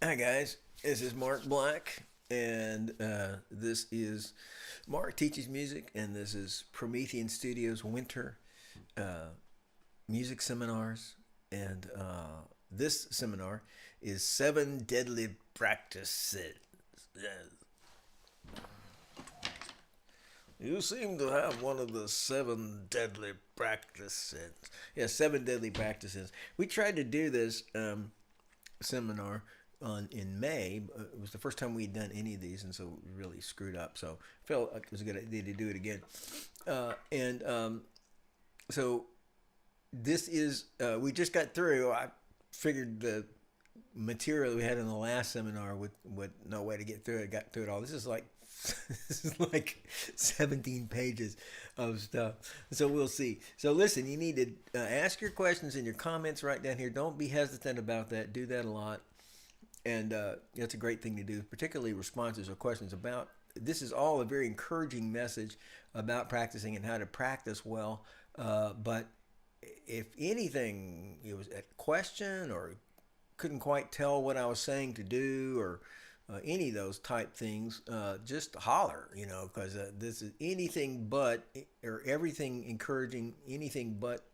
Hi guys, this is Mark Black, and this is Mark Teaches Music, and this is Promethean Studios Winter uh, Music Seminars, and this seminar is Seven Deadly Practices. You seem to have one of the seven deadly practices. Yeah, seven deadly practices. We tried to do this seminar in May. It was the first time we'd done any of these, and so we really screwed up. So I felt like it was a good idea to do it again. And so this is we just got through. I figured the material we had in the last seminar with no way to get through it. Got through it all. This is like this is like 17 pages of stuff. So we'll see. So listen, you need to ask your questions and your comments right down here. Don't be hesitant about that. Do that a lot. And that's a great thing to do, particularly responses or questions about. This is all a very encouraging message about practicing and how to practice well. But if anything, it was a question or couldn't quite tell what I was saying to do or any of those type things, just holler, because this is anything but or everything encouraging, anything but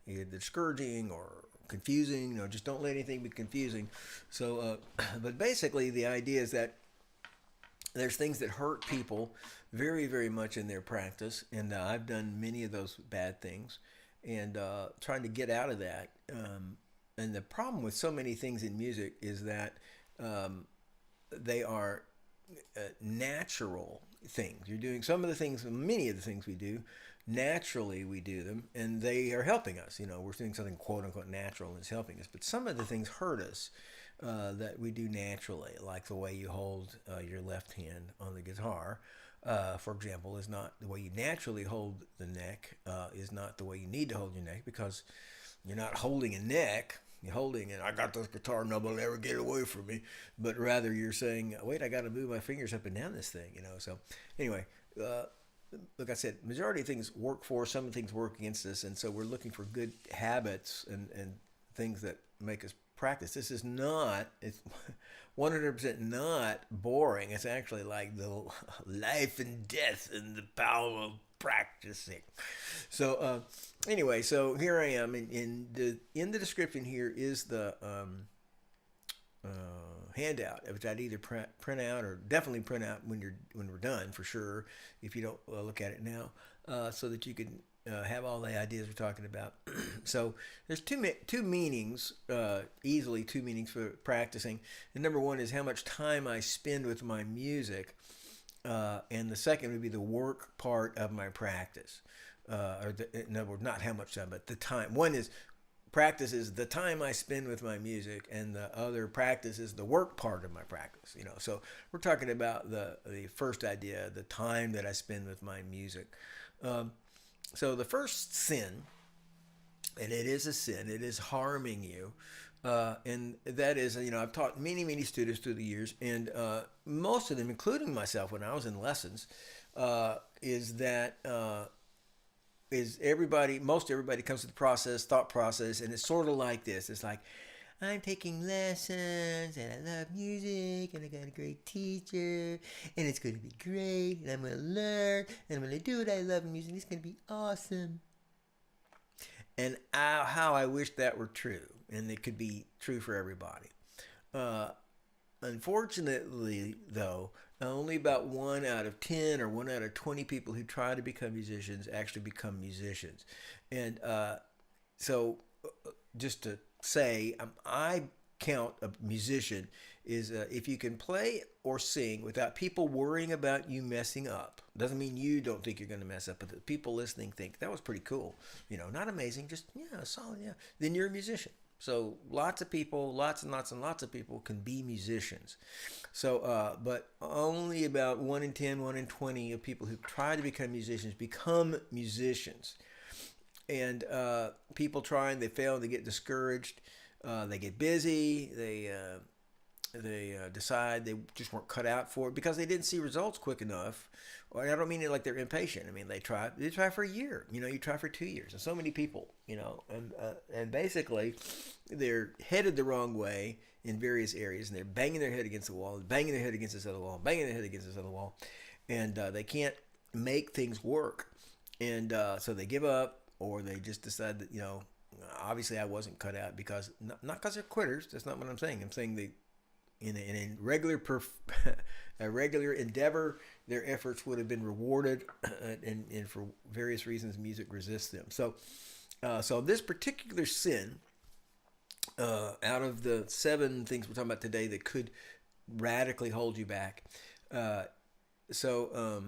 either discouraging or confusing. Just don't let anything be confusing. So, but basically, the idea is that there's things that hurt people very, very much in their practice, and I've done many of those bad things, and trying to get out of that. And the problem with so many things in music is that they are natural things. You're doing some of the things, many of the things we do, naturally we do them, and they are helping us. We're doing something quote unquote natural and it's helping us. But some of the things hurt us that we do naturally, like the way you hold your left hand on the guitar. For example, is not the way you naturally hold the neck, is not the way you need to hold your neck because you're not holding a neck. You're holding, and I got this guitar, nobody will ever get away from me. But rather, you're saying, wait, I got to move my fingers up and down this thing, So, anyway, like I said, majority of things work for us, some things work against us, and so we're looking for good habits and things that make us practice. This is not, it's 100% not boring. It's actually like the life and death and the power of practicing. So, anyway, so here I am. In the description here is the handout, which I'd either print out or definitely print out when we're done for sure. If you don't look at it now, so that you can have all the ideas we're talking about. So there's two meanings, easily two meanings for practicing. And number one is how much time I spend with my music. And the second would be the work part of my practice. In other words, not how much time, but the time. One is practice is the time I spend with my music, and the other practice is the work part of my practice. So we're talking about the first idea, the time that I spend with my music. So the first sin, and it is a sin, it is harming you. And that is, I've taught many, many students through the years, and most of them, including myself when I was in lessons, is that most everybody comes to the thought process, and it's sort of like this. It's like, I'm taking lessons, and I love music, and I got a great teacher, and it's going to be great, and I'm going to learn, and I'm going to do what I love in music, and it's going to be awesome. And how I wish that were true, and it could be true for everybody. Uh, Unfortunately, though, only about 1 out of 10 or 1 out of 20 people who try to become musicians actually become musicians. And so, just to say, I count a musician is if you can play or sing without people worrying about you messing up. Doesn't mean you don't think you're going to mess up, but the people listening think that was pretty cool. Not amazing, just solid, yeah. Then you're a musician. So lots of people, lots and lots and lots of people can be musicians. So, but only about 1 in 10, 1 in 20 of people who try to become musicians become musicians. And people try and they fail and they get discouraged. They get busy. They decide they just weren't cut out for it because they didn't see results quick enough. Or I don't mean it like they're impatient. I mean they try for a year. You try for 2 years. And so many people, and basically they're headed the wrong way in various areas, and they're banging their head against the wall, banging their head against this other wall, banging their head against this other wall, and they can't make things work, and so they give up, or they just decide that obviously I wasn't cut out, because not because they're quitters. That's not what I'm saying. I'm saying they in a regular a regular endeavor, their efforts would have been rewarded, and for various reasons, music resists them. So this particular sin, out of the 7 things we're talking about today that could radically hold you back, uh, so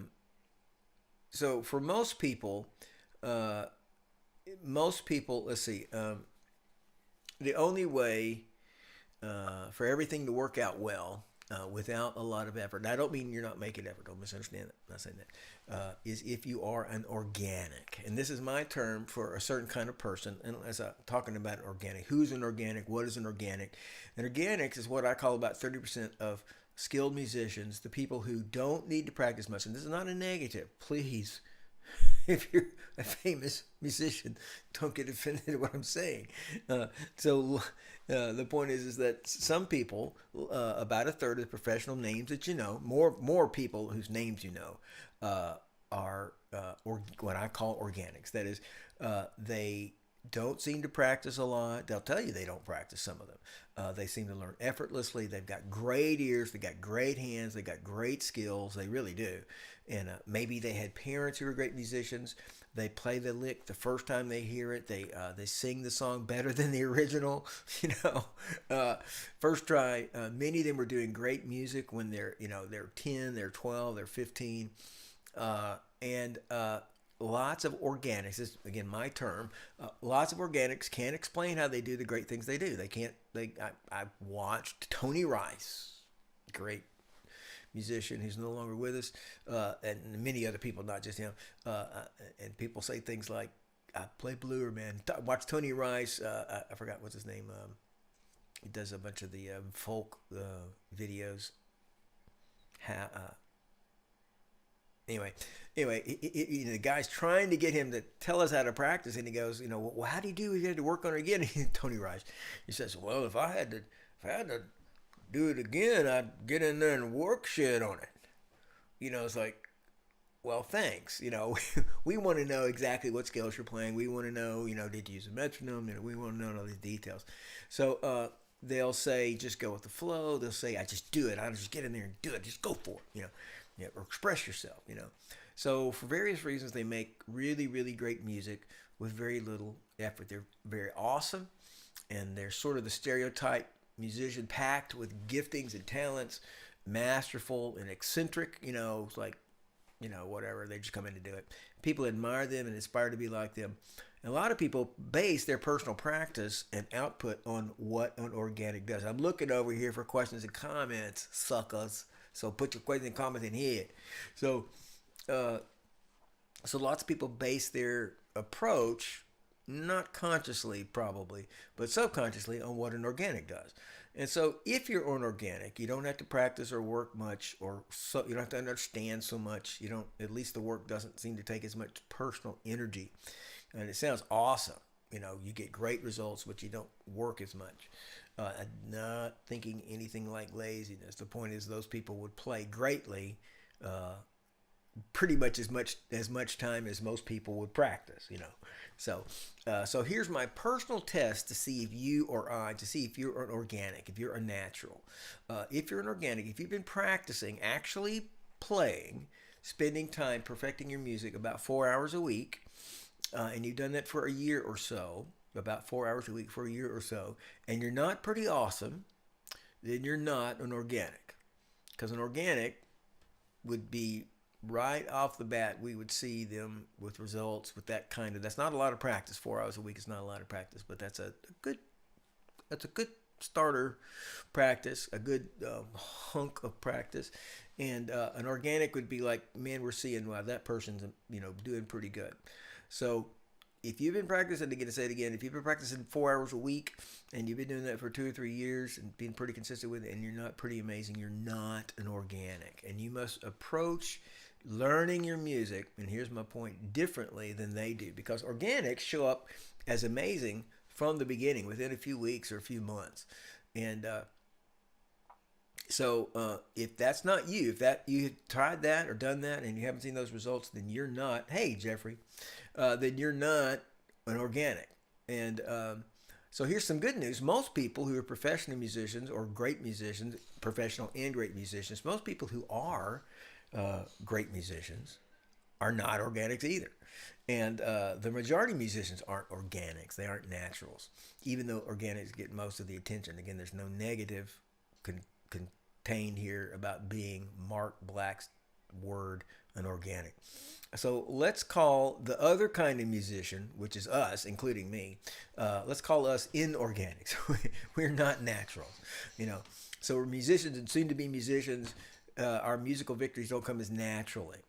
so for most people, let's see, the only way for everything to work out well, without a lot of effort. Now, I don't mean you're not making effort. Don't misunderstand that. I'm not saying that. Is if you are an organic. And this is my term for a certain kind of person. And as I'm talking about organic, who's an organic? What is an organic? And organics is what I call about 30% of skilled musicians, the people who don't need to practice much. And this is not a negative. Please, if you're a famous musician, don't get offended at what I'm saying. The point is that some people, about a third of the professional names that you know, more people whose names you know, are what I call organics. That is, they don't seem to practice a lot. They'll tell you they don't practice, some of them. They seem to learn effortlessly. They've got great ears. They got great hands. They got great skills. They really do. And maybe they had parents who were great musicians. They play the lick the first time they hear it. They sing the song better than the original. First try. Many of them were doing great music when they're 10, they're 12, they're 15, and lots of organics. This is, again, my term. Lots of organics can't explain how they do the great things they do. They can't. I watched Tony Rice, great musician who's no longer with us, and many other people, not just him. And people say things like, "I play bluer, man." Watch Tony Rice. I forgot what's his name. He does a bunch of the folk videos. Anyway, the guy's trying to get him to tell us how to practice, and he goes, well, how do you do? You had to work on it again. Tony Rice, he says, well, if I had to do it again, I'd get in there and work shit on it. It's like, well, thanks. We want to know exactly what scales you're playing. We want to know, did you use a metronome? We want to know all these details. So they'll say, just go with the flow. They'll say, I just do it. I just get in there and do it. Just go for it. Or express yourself. So for various reasons, they make really, really great music with very little effort. They're very awesome, and they're sort of the stereotype musician, packed with giftings and talents, masterful and eccentric. It's like, whatever. They just come in to do it. People admire them and aspire to be like them. And a lot of people base their personal practice and output on what an organic does. I'm looking over here for questions and comments, suckers. So put your questions and comments in here. So lots of people base their approach, not consciously probably, but subconsciously, on what an organic does. And so if you're an organic, you don't have to practice or work much, or so you don't have to understand so much. At least the work doesn't seem to take as much personal energy. And it sounds awesome. You get great results, but you don't work as much. I'm not thinking anything like laziness. The point is, those people would play greatly, pretty much as much time as most people would practice. So here's my personal test to see if you're an organic, if you're a natural. If you're an organic, if you've been practicing, actually playing, spending time perfecting your music about 4 hours a week, and you've done that for a year or so, about 4 hours a week for a year or so, and you're not pretty awesome, then you're not an organic. Because an organic would be, right off the bat, we would see them with results with that's not a lot of practice. 4 hours a week is not a lot of practice, but that's a good starter practice, a good hunk of practice. And an organic would be like, man, we're seeing, wow, that person's doing pretty good. So if you've been practicing, to say it again, if you've been practicing 4 hours a week and you've been doing that for 2 or 3 years and being pretty consistent with it, and you're not pretty amazing, you're not an organic. And you must approach learning your music, and here's my point, differently than they do, because organics show up as amazing from the beginning, within a few weeks or a few months. And So if that's not you, if that you tried that or done that and you haven't seen those results, then you're not. Hey, Jeffrey, then you're not an organic. And so here's some good news. Most people who are professional musicians or great musicians, professional and great musicians, most people who are great musicians are not organics either. And the majority of musicians aren't organics. They aren't naturals, even though organics get most of the attention. Again, there's no negative contained here about being Mark Black's word an organic. So let's call the other kind of musician, which is us, including me, let's call us inorganics. We're not naturals, you know. So we're musicians and soon to be musicians. Our musical victories don't come as naturally.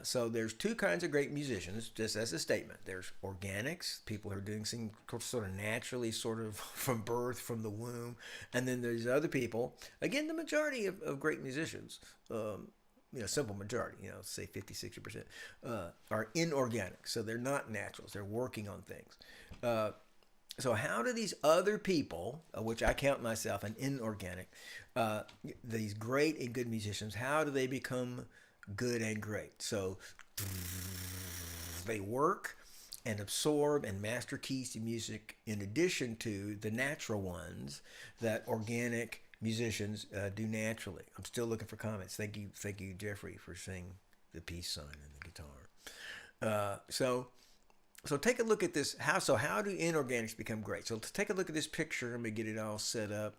So there's two kinds of great musicians, just as a statement. There's organics, people who are doing things sort of naturally, sort of from birth, from the womb. And then there's other people, again, the majority of great musicians, simple majority, say 50, 60%, are inorganic. So they're not naturals. They're working on things. So how do these other people, which I count myself an inorganic, these great and good musicians, how do they become good and great? So they work and absorb and master keys to music in addition to the natural ones that organic musicians do naturally. I'm still looking for comments. Thank you, Jeffrey, for saying the peace sign and the guitar. So take a look at this. How do inorganics become great? So let's take a look at this picture. Let me get it all set up.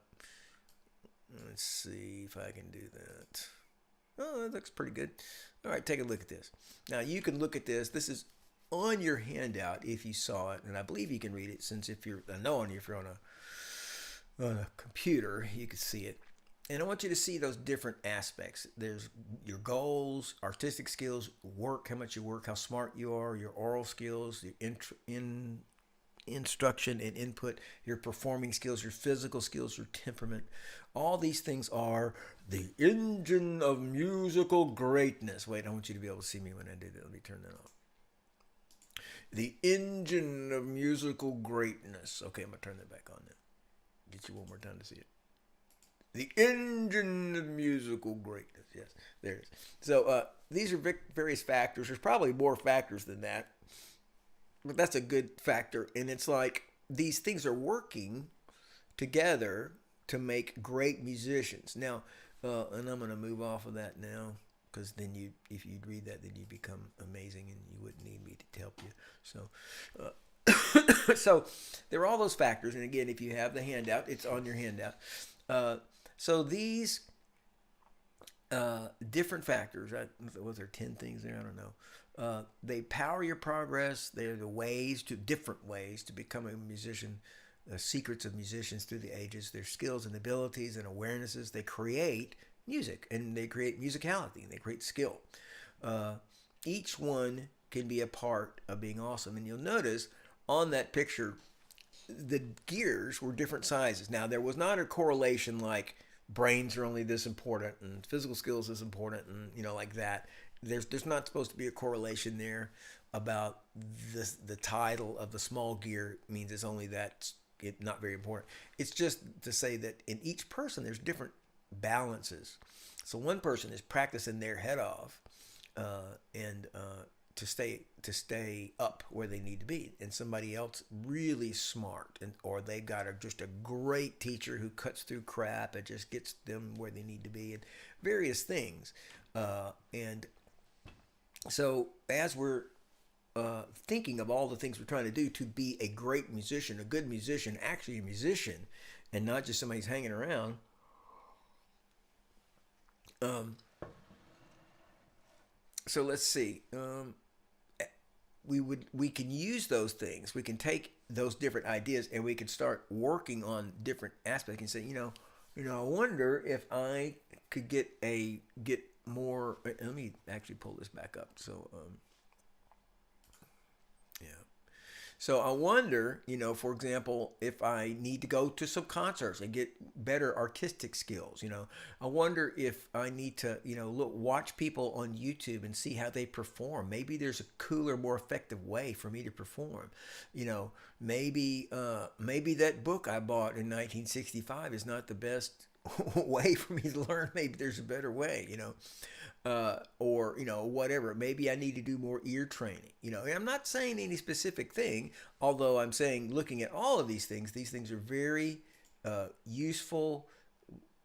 Let's see if I can do that. Oh, that looks pretty good. All right, take a look at this. Now, you can look at this. This is on your handout if you saw it, and I believe you can read it since if you're on a computer, you can see it. And I want you to see those different aspects. There's your goals, artistic skills, work, how much you work, how smart you are, your oral skills, your instruction and input, your performing skills, your physical skills, your temperament. All these things are the engine of musical greatness. Wait, I want you to be able to see me when I do that. Let me turn that off. The engine of musical greatness. Okay, I'm going to turn that back on now. Get you one more time to see it. The engine of musical greatness. Yes, there it is. So these are various factors. There's probably more factors than that. But that's a good factor. And it's like these things are working together to make great musicians. Now, and I'm going to move off of that now because then if you'd read that, then you become amazing and you wouldn't need me to help you. So, so there are all those factors. And again, if you have the handout, it's on your handout. So these different factors, was there 10 things there? I don't know. They power your progress. They're the different ways to become a musician, the secrets of musicians through the ages, their skills and abilities and awarenesses. They create music and they create musicality and they create skill. Each one can be a part of being awesome. And you'll notice on that picture, the gears were different sizes. Now, there was not a correlation like brains are only this important and physical skills is important and, like that. There's not supposed to be a correlation there about this. The title of the small gear means it's only that it's not very important. It's just to say that in each person there's different balances. So one person is practicing their head off and to stay up where they need to be, and somebody else really smart or they got just a great teacher who cuts through crap and just gets them where they need to be and various things. And so as we're thinking of all the things we're trying to do to be a great musician, a good musician, actually a musician, and not just somebody who's hanging around. So let's see. We can use those things. We can take those different ideas and we can start working on different aspects and say, I wonder if I could get more. Let me actually pull this back up. So, yeah. So I wonder, for example, if I need to go to some concerts and get better artistic skills, I wonder if I need to, watch people on YouTube and see how they perform. Maybe there's a cooler, more effective way for me to perform. Maybe that book I bought in 1965 is not the best way for me to learn. Maybe there's a better way, or whatever. Maybe I need to do more ear training. And I'm not saying any specific thing, although I'm saying looking at all of these things are very useful,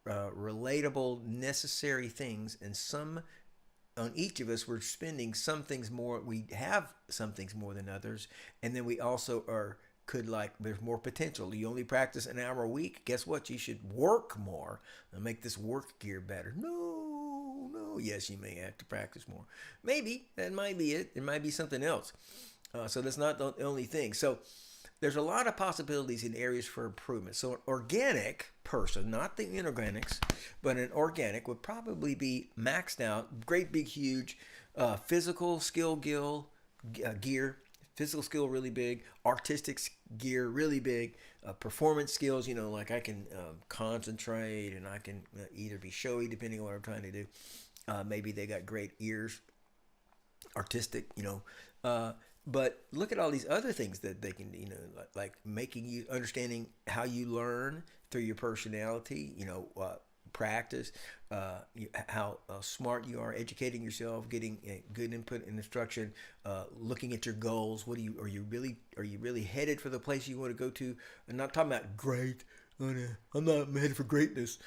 relatable, necessary things, and some on each of us we're spending some things more. We have some things more than others, and then we also are could like there's more potential. You only practice an hour a week. Guess what? You should work more and make this work gear better. No, no. Yes, you may have to practice more. Maybe that might be it. It might be something else. So that's not the only thing. So there's a lot of possibilities in areas for improvement. So an organic person, not the inorganics, but an organic would probably be maxed out, great big huge physical skill gear, physical skill really big, artistic gear really big, performance skills, like I can concentrate and I can either be showy depending on what I'm trying to do. Maybe they got great ears, artistic, but look at all these other things that they can, like making you understanding how you learn through your personality, practice, how smart you are, educating yourself, getting good input and instruction, looking at your goals. Are you really headed for the place you want to go to? I'm not talking about great. I'm not headed for greatness.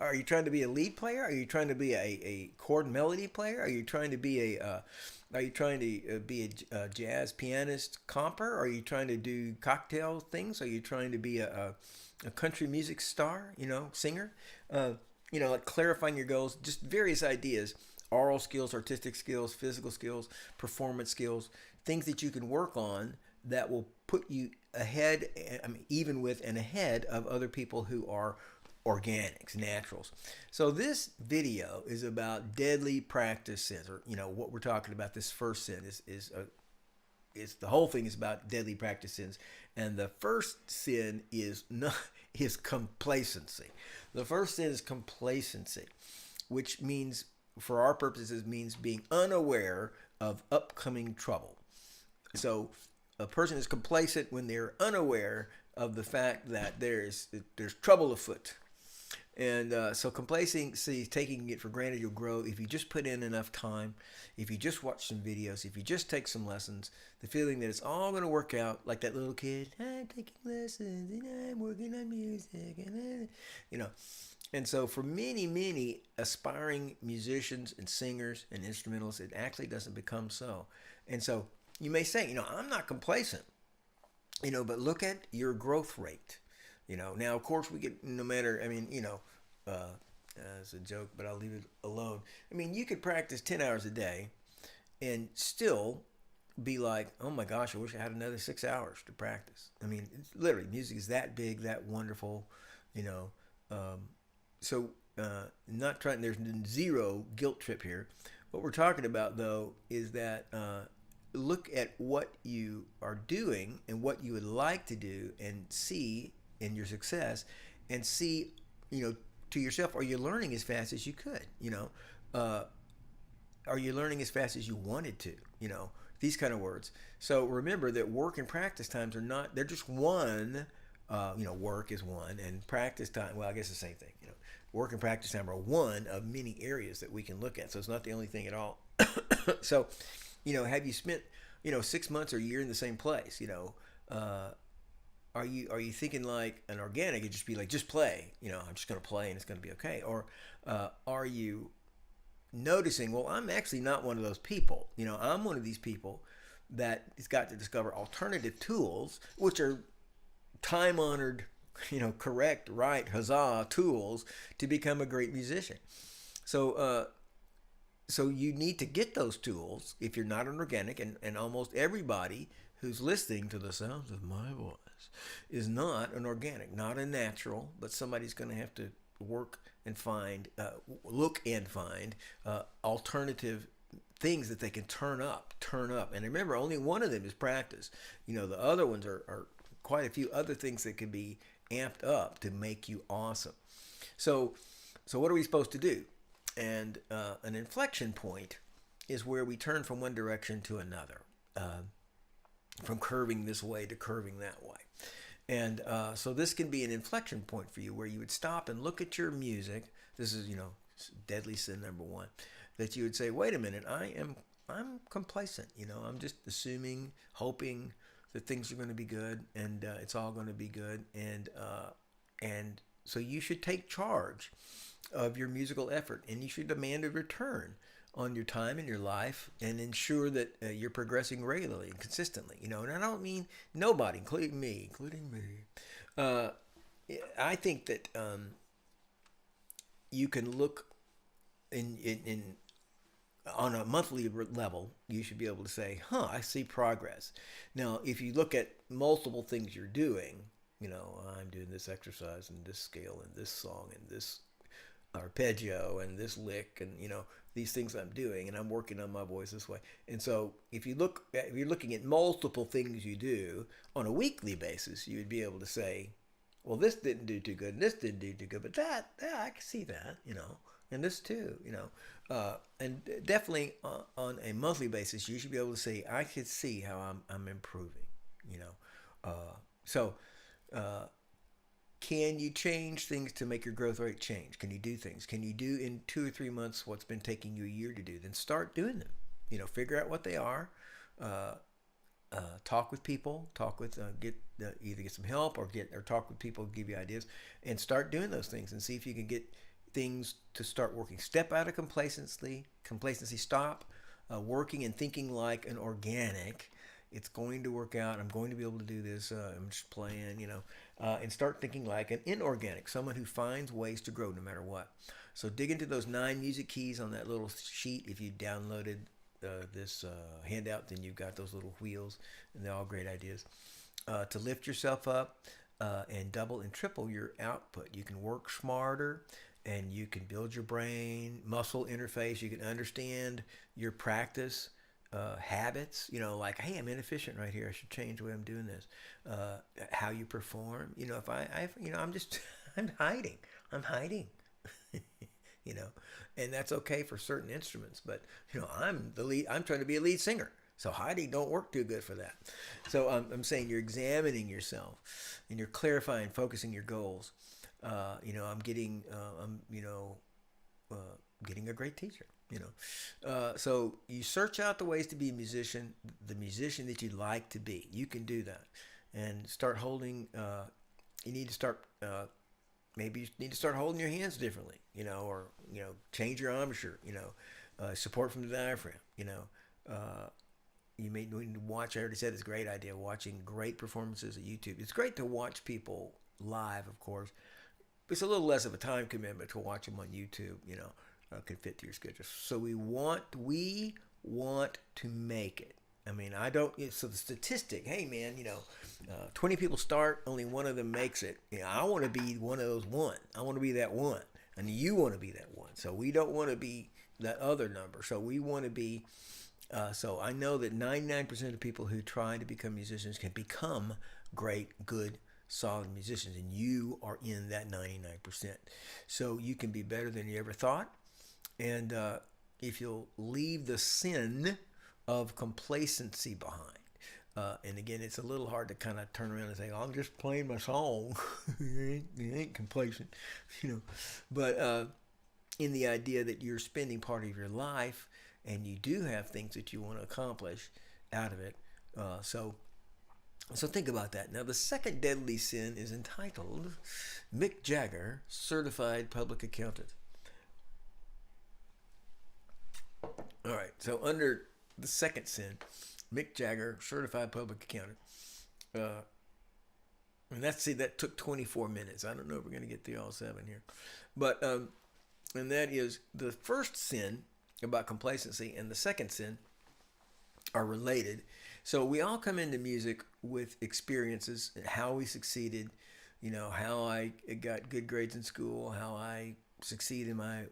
Are you trying to be a lead player? Are you trying to be a chord melody player? Are you trying to be a jazz pianist comper? Are you trying to do cocktail things? Are you trying to be a country music star, singer? Like clarifying your goals, just various ideas, oral skills, artistic skills, physical skills, performance skills, things that you can work on that will put you ahead, even with and ahead of other people who are organics, naturals. So this video is about deadly practice sins, or what we're talking about. This first sin is the whole thing is about deadly practice sins, and the first sin is complacency. The first sin is complacency, which means, for our purposes, means being unaware of upcoming trouble. So a person is complacent when they're unaware of the fact that there's trouble afoot. And so complacency, taking it for granted you'll grow if you just put in enough time, if you just watch some videos, if you just take some lessons, the feeling that it's all going to work out, like that little kid, I'm taking lessons and I'm working on music, and so for many, many aspiring musicians and singers and instrumentalists, it actually doesn't become so. And so you may say, I'm not complacent, but look at your growth rate. Now, of course, we get, no matter, it's a joke, but I'll leave it alone. You could practice 10 hours a day and still be like, oh my gosh, I wish I had another 6 hours to practice. It's literally, music is that big, that wonderful, So not trying, there's zero guilt trip here. What we're talking about, though, is that look at what you are doing and what you would like to do and see in your success, and see, to yourself, are you learning as fast as you could? Are you learning as fast as you wanted to? These kind of words. So remember that work and practice times are not, they're just one. Work is one, and practice time, well, I guess the same thing. Work and practice time are one of many areas that we can look at. So it's not the only thing at all. So, have you spent, 6 months or a year in the same place? Are you thinking like an organic? It'd just be like, just play. I'm just going to play and it's going to be okay. Or are you noticing, well, I'm actually not one of those people. I'm one of these people that has got to discover alternative tools, which are time-honored, correct, right, huzzah tools to become a great musician. So you need to get those tools if you're not an organic, and almost everybody who's listening to the sounds of my voice is not an organic, not a natural, but somebody's going to have to work and find, look and find alternative things that they can turn up. And remember, only one of them is practice. The other ones are quite a few other things that can be amped up to make you awesome. So what are we supposed to do? And an inflection point is where we turn from one direction to another, from curving this way to curving that way. And so this can be an inflection point for you where you would stop and look at your music. This is, deadly sin number one, that you would say, wait a minute, I'm complacent. I'm just assuming, hoping that things are going to be good, and it's all going to be good. And so you should take charge of your musical effort, and you should demand a return on your time in your life and ensure that you're progressing regularly and consistently. And I don't mean nobody, including me. Uh, I think that you can look in on a monthly level, you should be able to say, I see progress. Now, if you look at multiple things you're doing, I'm doing this exercise and this scale and this song and this arpeggio and this lick and, these things I'm doing, and I'm working on my voice this way. And so if you're looking at multiple things you do on a weekly basis, you would be able to say, well, this didn't do too good and this didn't do too good, but that, I can see that, and this too, and definitely on a monthly basis, you should be able to say, I can see how I'm improving, so can you change things to make your growth rate change? Can you do things? Can you do in 2 or 3 months what's been taking you a year to do? Then start doing them. Figure out what they are. Talk with people. Either get some help or talk with people, give you ideas, and start doing those things and see if you can get things to start working. Step out of complacency. Stop working and thinking like an organic. It's going to work out. I'm going to be able to do this. I'm just playing, and start thinking like an inorganic, someone who finds ways to grow no matter what. So dig into those 9 music keys on that little sheet. If you downloaded this handout, then you've got those little wheels, and they're all great ideas to lift yourself up and double and triple your output. You can work smarter, and you can build your brain muscle interface. You can understand your practice habits, like, hey, I'm inefficient right here. I should change the way I'm doing this. How you perform, if I'm hiding, and that's okay for certain instruments, but I'm the lead, I'm trying to be a lead singer. So hiding don't work too good for that. So I'm saying you're examining yourself and you're clarifying, focusing your goals. I'm getting a great teacher. So you search out the ways to be the musician that you'd like to be. You can do that, and start holding. You need to start. Maybe you need to start holding your hands differently. Or change your embouchure. Support from the diaphragm. You may need to watch. I already said it's a great idea. Watching great performances at YouTube. It's great to watch people live, of course. It's a little less of a time commitment to watch them on YouTube. Can fit to your schedule. So we want to make it. I mean, I don't. So the statistic, hey man, 20 people start, only one of them makes it. I want to be one of those one. I want to be that one, and you want to be that one. So we don't want to be that other number. So we want to be. So I know that 99% of people who try to become musicians can become great, good, solid musicians, and you are in that 99%. So you can be better than you ever thought. And if you'll leave the sin of complacency behind, and again, it's a little hard to kind of turn around and say, I'm just playing my song. You ain't complacent, But in the idea that you're spending part of your life and you do have things that you want to accomplish out of it. So think about that. Now, the second deadly sin is entitled Mick Jagger, Certified Public Accountant. All right, so under the second sin, Mick Jagger, Certified Public Accountant. And that took 24 minutes. I don't know if we're going to get through all 7 here. But, and that is the first sin about complacency and the second sin are related. So we all come into music with experiences, how we succeeded, how I got good grades in school, how I succeed in my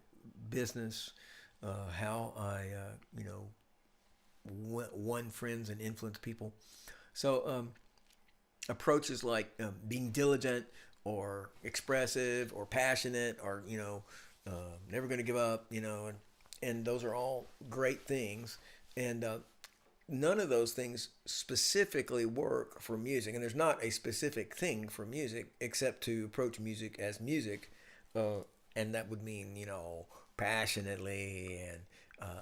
business, how I, won friends and influenced people. So approaches like being diligent or expressive or passionate or, never going to give up, and those are all great things. And none of those things specifically work for music, and there's not a specific thing for music except to approach music as music, and that would mean passionately and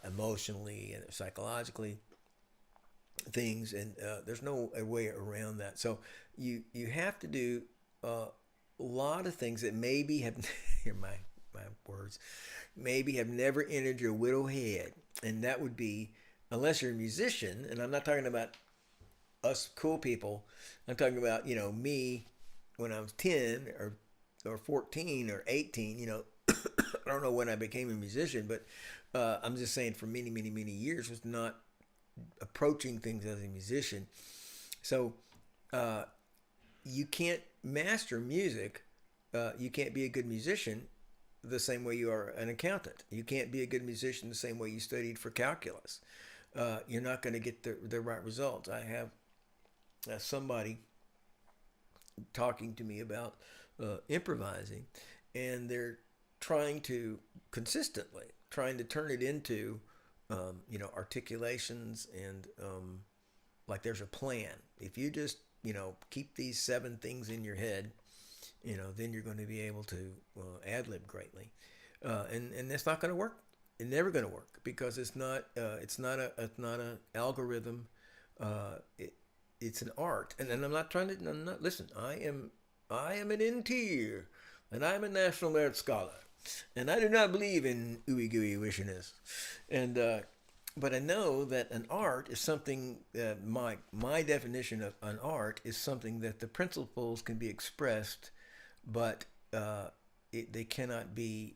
emotionally and psychologically things, and there's no a way around that. So you have to do a lot of things that maybe have here my words maybe have never entered your widow head, and that would be unless you're a musician, and I'm not talking about us cool people. I'm talking about me when I was 10 or 14 or 18. I don't know when I became a musician, but I'm just saying for many many many years was not approaching things as a musician. So uh, you can't master music. You can't be a good musician the same way you are an accountant. You can't be a good musician the same way you studied for calculus. You're not going to get the right results. I have somebody talking to me about improvising, and they're trying to consistently trying to turn it into articulations and like there's a plan. If you just keep these 7 things in your head, then you're going to be able to ad lib greatly, and that's not going to work. It's never going to work because it's not a algorithm. It's an art, and I'm not trying to. I'm not listen. I am an NT, and I'm a National Merit Scholar, and I do not believe in ooey gooey wishiness, and but I know that an art is something. My definition of an art is something that the principles can be expressed, but they cannot be.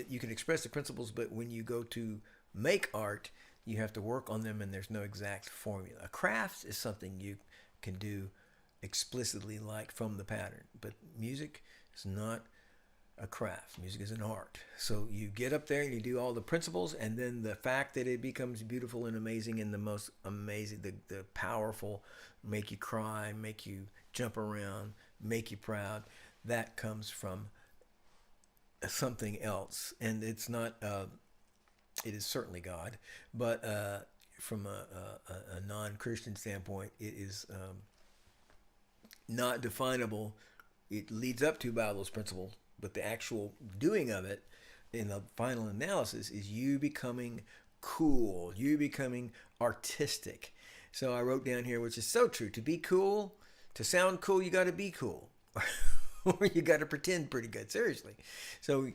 You can express the principles, but when you go to make art, you have to work on them, and there's no exact formula. A craft is something you can do explicitly, like from the pattern, but music is not a craft. Music is an art. So you get up there and you do all the principles, and then the fact that it becomes beautiful and amazing and the most amazing, the powerful, make you cry, make you jump around, make you proud, that comes from something else, and it's not. It is certainly God, but from a non-Christian standpoint, it is not definable. It leads up to by those principles, but the actual doing of it in the final analysis is you becoming cool, you becoming artistic. So I wrote down here, which is so true: to be cool, to sound cool, you got to be cool. Or you got to pretend pretty good, seriously. So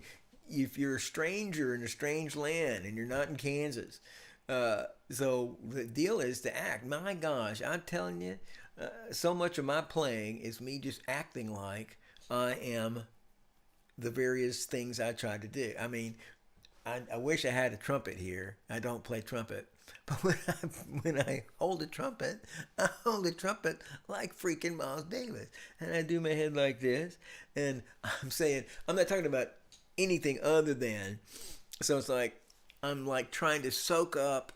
if you're a stranger in a strange land and you're not in Kansas, so the deal is to act. My gosh, I'm telling you, so much of my playing is me just acting like I am the various things I try to do. I mean, I wish I had a trumpet here. I don't play trumpet. But when I hold a trumpet, I hold a trumpet like freaking Miles Davis. And I do my head like this. And I'm saying, I'm not talking about anything other than, so it's like, I'm like trying to soak up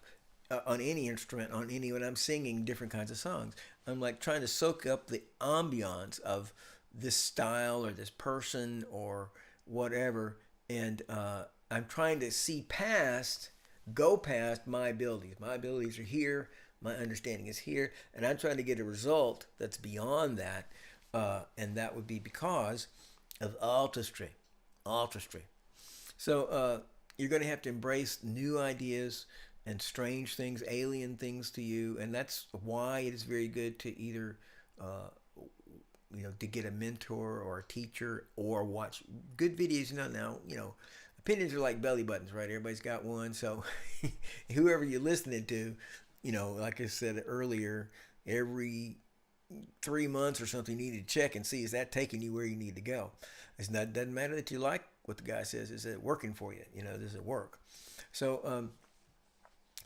on any instrument, when I'm singing different kinds of songs. I'm like trying to soak up the ambiance of this style or this person or whatever. And I'm trying to go past my abilities. My abilities are here. My understanding is here. And I'm trying to get a result that's beyond that. And that would be because of artistry. Artistry. So you're going to have to embrace new ideas and strange things, alien things to you. And that's why it is very good to either, to get a mentor or a teacher or watch good videos. Now, opinions are like belly buttons, right? Everybody's got one. So whoever you're listening to, like I said earlier, every 3 months or something, you need to check and see, is that taking you where you need to go? It doesn't matter that you like what the guy says. Is it working for you? Does it work? So,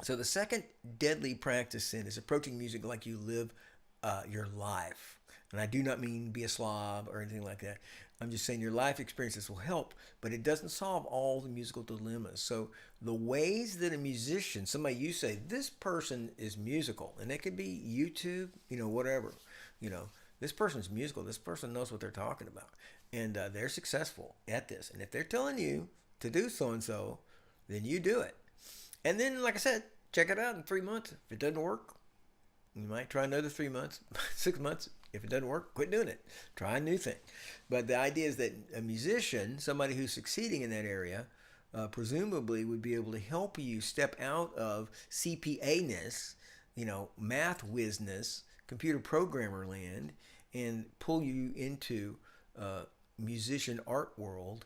so the second deadly practice sin is approaching music like you live your life. And I do not mean be a slob or anything like that. I'm just saying your life experiences will help, but it doesn't solve all the musical dilemmas. So the ways that a musician, somebody you say, this person is musical, and it could be YouTube, whatever, this person's musical. This person knows what they're talking about, and they're successful at this. And if they're telling you to do so-and-so, then you do it. And then, like I said, check it out in 3 months. If it doesn't work, you might try another 3 months, 6 months. If it doesn't work, quit doing it. Try a new thing. But the idea is that a musician, somebody who's succeeding in that area, presumably would be able to help you step out of CPA-ness, math whizness, computer programmer land, and pull you into musician art world,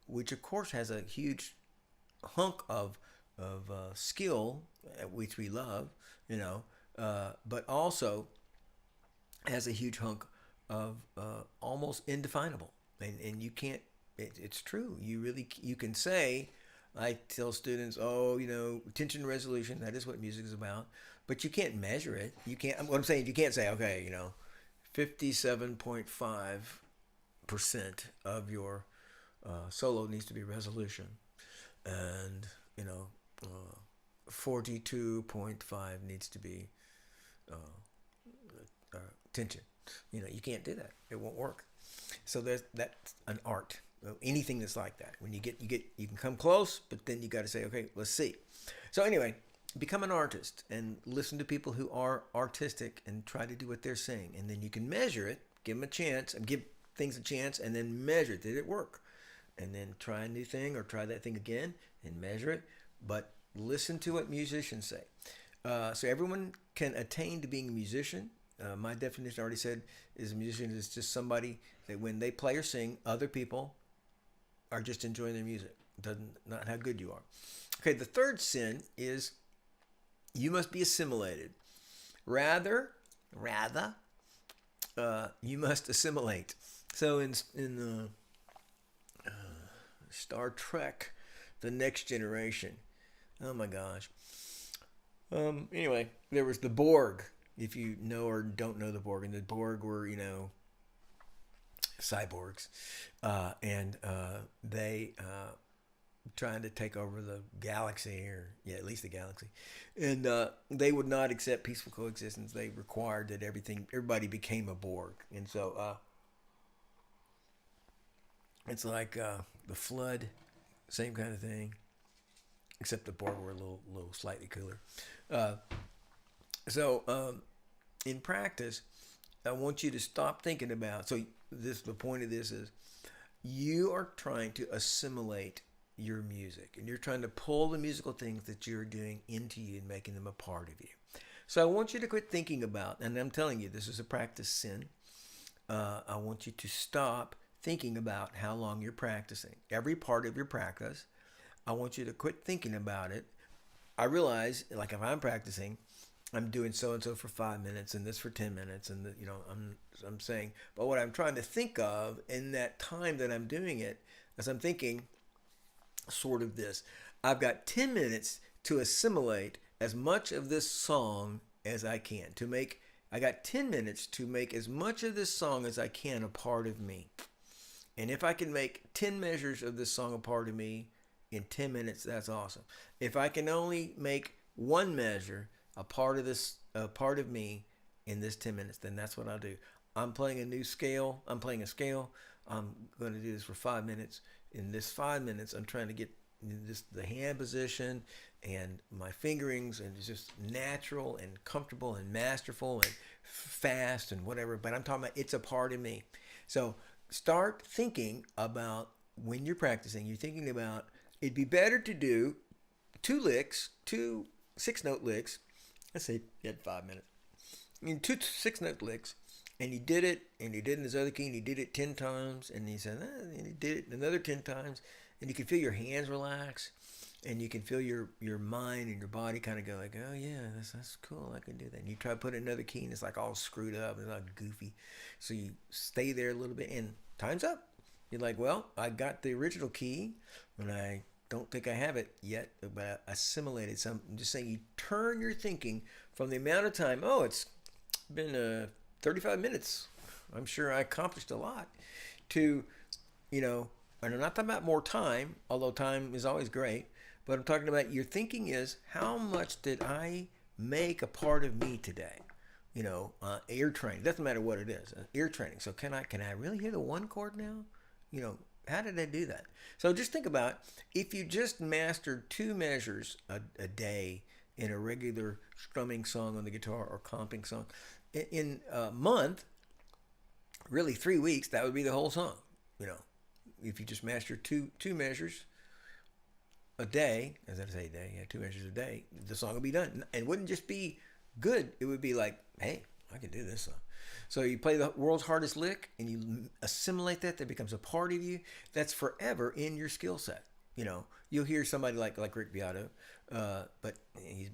which of course has a huge hunk of skill, which we love, but also has a huge hunk of almost indefinable, and you can't. It's true. You can say, I tell students, attention resolution. That is what music is about, but you can't measure it. You can't. What I'm saying, you can't say, okay, 57.5% of your solo needs to be resolution, and 42.5 needs to be tension. You can't do that. It won't work. So that's an art. Anything that's like that. When you can come close, but then you got to say, okay, let's see. So anyway, become an artist and listen to people who are artistic and try to do what they're saying, and then you can measure it. Give them a chance, and give things a chance, and then measure it. Did it work? And then try a new thing or try that thing again and measure it. But listen to what musicians say. So everyone can attain to being a musician. My definition, I already said, is a musician is just somebody that when they play or sing, other people are just enjoying their music. Not how good you are. Okay, the third sin is you must be assimilated. Rather, you must assimilate. So in Star Trek, The Next Generation, oh my gosh. Anyway, there was the Borg. If you know or don't know the Borg, and the Borg were, cyborgs, and they trying to take over the galaxy, or at least the galaxy, and they would not accept peaceful coexistence. They required that everybody became a Borg, and so it's like the Flood, same kind of thing, except the Borg were a little slightly cooler. In practice, I want you to stop thinking about. So the point of this is, you are trying to assimilate your music, and you're trying to pull the musical things that you're doing into you and making them a part of you. So I want you to quit thinking about, and I'm telling you, this is a practice sin. I want you to stop thinking about how long you're practicing. Every part of your practice, I want you to quit thinking about it. I realize, like if I'm practicing, I'm doing so-and-so for 5 minutes and this for 10 minutes, and I'm saying, but what I'm trying to think of in that time that I'm doing it, as I'm thinking sort of this, I've got 10 minutes to assimilate as much of this song as I can. I got 10 minutes to make as much of this song as I can a part of me. And if I can make 10 measures of this song a part of me in 10 minutes, that's awesome. If I can only make one measure a part of me in this 10 minutes, then that's what I'll do. I'm playing a scale. I'm going to do this for 5 minutes. In this 5 minutes, I'm trying to get the hand position and my fingerings, and it's just natural and comfortable and masterful and fast and whatever. But I'm talking about it's a part of me. So start thinking about when you're practicing. You're thinking about, it'd be better to do 2 6-note licks. Let's say you had 5 minutes. 2 6-note licks, and he did it in his other key, and he did it 10 times, and he said, and he did it another 10 times, and you can feel your hands relax, and you can feel your mind and your body kind of go like, oh yeah, that's cool, I can do that. And you try to put in another key, and it's like all screwed up, and it's all goofy. So you stay there a little bit, and time's up. You're like, well, I got the original key, and I don't think I have it yet, but I assimilated some. I'm just saying, you turn your thinking from the amount of time, it's been 35 minutes, I'm sure I accomplished a lot, to, and I'm not talking about more time, although time is always great, but I'm talking about your thinking is, how much did I make a part of me today? Ear training, doesn't matter what it is, ear training. So can I really hear the 1 chord now? How did they do that? So just think about if you just mastered two measures a day in a regular strumming song on the guitar or comping song, in a month, really 3 weeks, that would be the whole song. You know, if you just master two measures a day, as I say, a day, yeah, two measures a day, the song would be done. And it wouldn't just be good; it would be like, hey, I can do this song. So you play the world's hardest lick and you assimilate that becomes a part of you. That's forever in your skill set. You know, you'll hear somebody like Rick Beato, but he's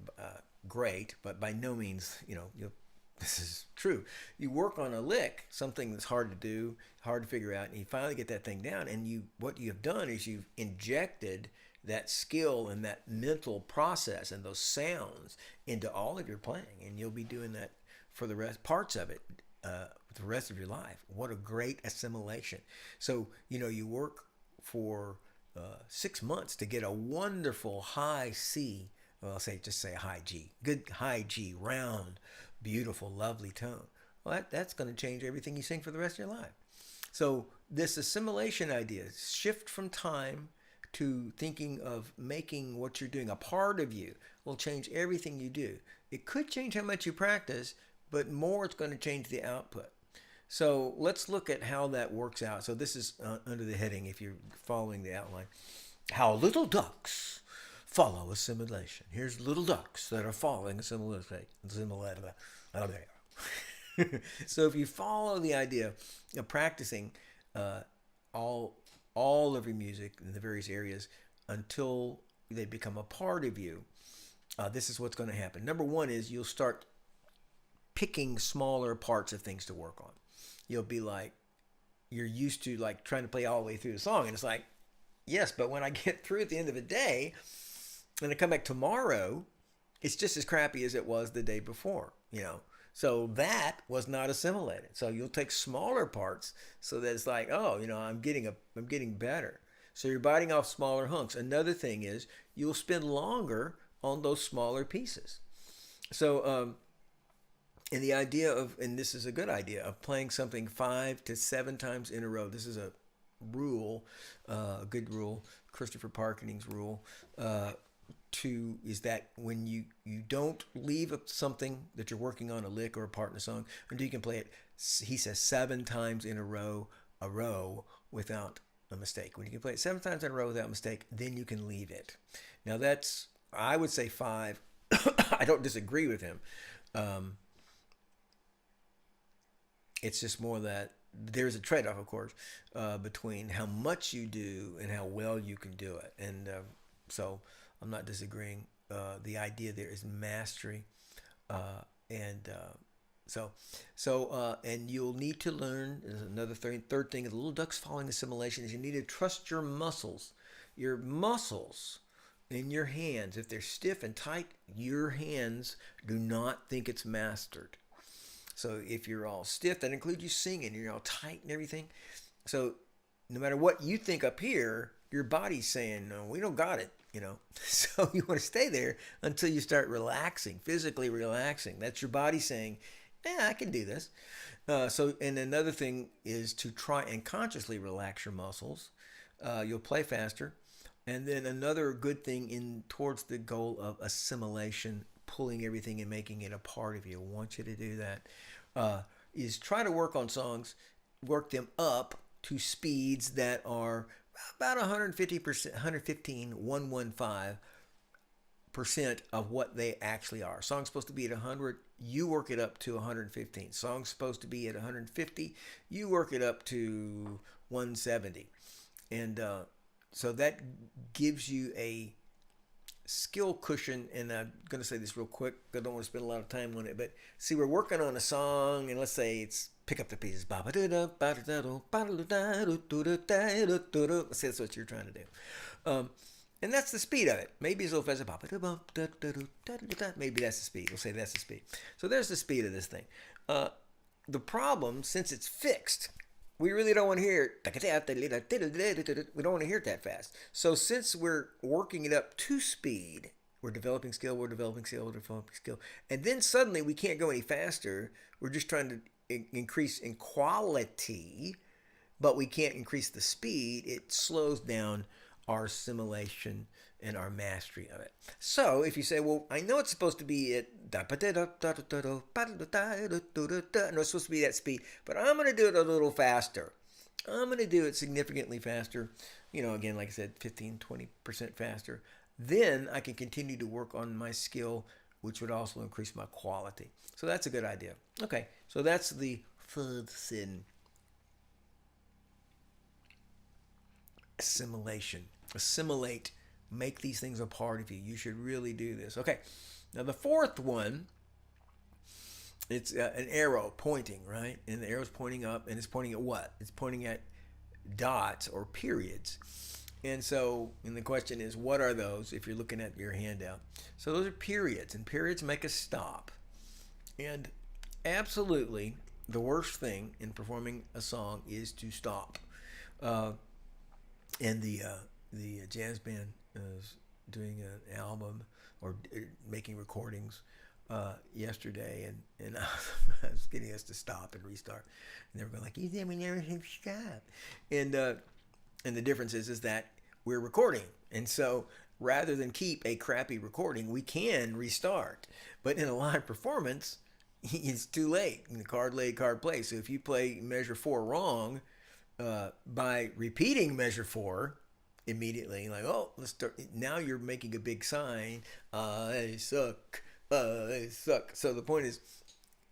great, but by no means, you know, this is true. You work on a lick, something that's hard to do, hard to figure out, and you finally get that thing down. And what you have done is you've injected that skill and that mental process and those sounds into all of your playing, and you'll be doing that for the rest parts of it the rest of your life. What a great assimilation! So you know you work for 6 months to get a wonderful high C. Well, I'll just say a high G, good high G, round, beautiful, lovely tone. Well, that's going to change everything you sing for the rest of your life. So this assimilation idea, shift from time to thinking of making what you're doing a part of you, will change everything you do. It could change how much you practice, but more it's going to change the output. So let's look at how that works out. So this is under the heading, if you're following the outline, how little ducks follow assimilation. Here's little ducks that are following assimilation. So if you follow the idea of practicing all of your music in the various areas until they become a part of you, this is what's going to happen. Number one is you'll start picking smaller parts of things to work on. You'll be like, you're used to like trying to play all the way through the song, and it's like, yes, but when I get through at the end of the day and I come back tomorrow, it's just as crappy as it was the day before, you know. So that was not assimilated. So you'll take smaller parts so that it's like, oh, you know, I'm getting better. So you're biting off smaller hunks. Another thing is you'll spend longer on those smaller pieces. So and the idea of, and this is a good idea, of playing something 5 to 7 times in a row. This is a rule, a good rule, Christopher Parkening's rule, is that when you don't leave something that you're working on, a lick or a part in a song, until you can play it, he says 7 times in a row, without a mistake. When you can play it 7 times in a row without a mistake, then you can leave it. Now that's, I would say 5. I don't disagree with him. It's just more that there's a trade-off, of course, between how much you do and how well you can do it. And so I'm not disagreeing. The idea there is mastery. And you'll need to learn, another third thing, the little ducks following assimilation, is you need to trust your muscles. Your muscles in your hands, if they're stiff and tight, your hands do not think it's mastered. So if you're all stiff, that includes you singing, you're all tight and everything. So no matter what you think up here, your body's saying, no, we don't got it, you know. So you want to stay there until you start relaxing, physically relaxing. That's your body saying, yeah, I can do this. And another thing is to try and consciously relax your muscles. You'll play faster. And then another good thing towards the goal of assimilation, pulling everything and making it a part of you. I want you to do that. Is try to work on songs, work them up to speeds that are about 150%, 115% of what they actually are. Song's supposed to be at 100, you work it up to 115. Song's supposed to be at 150, you work it up to 170. And so that gives you a skill cushion. And I'm going to say this real quick, I don't want to spend a lot of time on it, but see, we're working on a song, and let's say it's pick up the pieces. Let's say that's what you're trying to do. And that's the speed of it. Maybe it's a little faster. Maybe that's the speed. We'll say that's the speed. So there's the speed of this thing. The problem, since it's fixed, we really don't want to hear it. We don't want to hear it that fast. So since we're working it up to speed, we're developing skill. And then suddenly we can't go any faster. We're just trying to increase in quality. but we can't increase the speed. It slows down our assimilation and our mastery of it. So if you say, well, I know it's supposed to be at no, it's supposed to be that speed, but I'm going to do it a little faster. I'm going to do it significantly faster. Again, like I said, 15, 20% faster. Then I can continue to work on my skill, which would also increase my quality. So that's a good idea. Okay, so that's the third sin. Assimilation. Assimilate. Make these things a part of you. You should really do this. Okay, now the fourth one, it's an arrow pointing, right? And the arrow's pointing up, and it's pointing at what? It's pointing at dots or periods. And the question is, what are those if you're looking at your handout? So those are periods, and periods make a stop. And absolutely, the worst thing in performing a song is to stop. And the jazz band is doing an album or making recordings yesterday, and I was getting us to stop and restart, and they were going like, "You said we never should stop," and the difference is that we're recording, and so rather than keep a crappy recording, we can restart. But in a live performance, it's too late. The card laid, card play. So if you play measure 4 wrong, by repeating measure 4 immediately, like, oh, let's start. Now you're making a big sign. I suck. I suck. So the point is,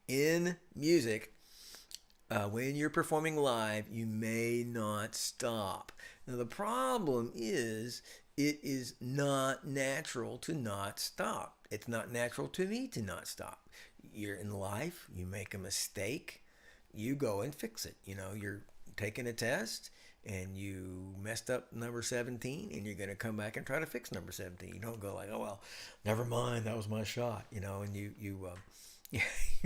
in music, when you're performing live, you may not stop. Now the problem is, it is not natural to not stop. It's not natural to me to not stop. You're in life, you make a mistake, you go and fix it. You're taking a test and you messed up number 17, and you're going to come back and try to fix number 17. You don't go like, oh, well, never mind, that was my shot, and you you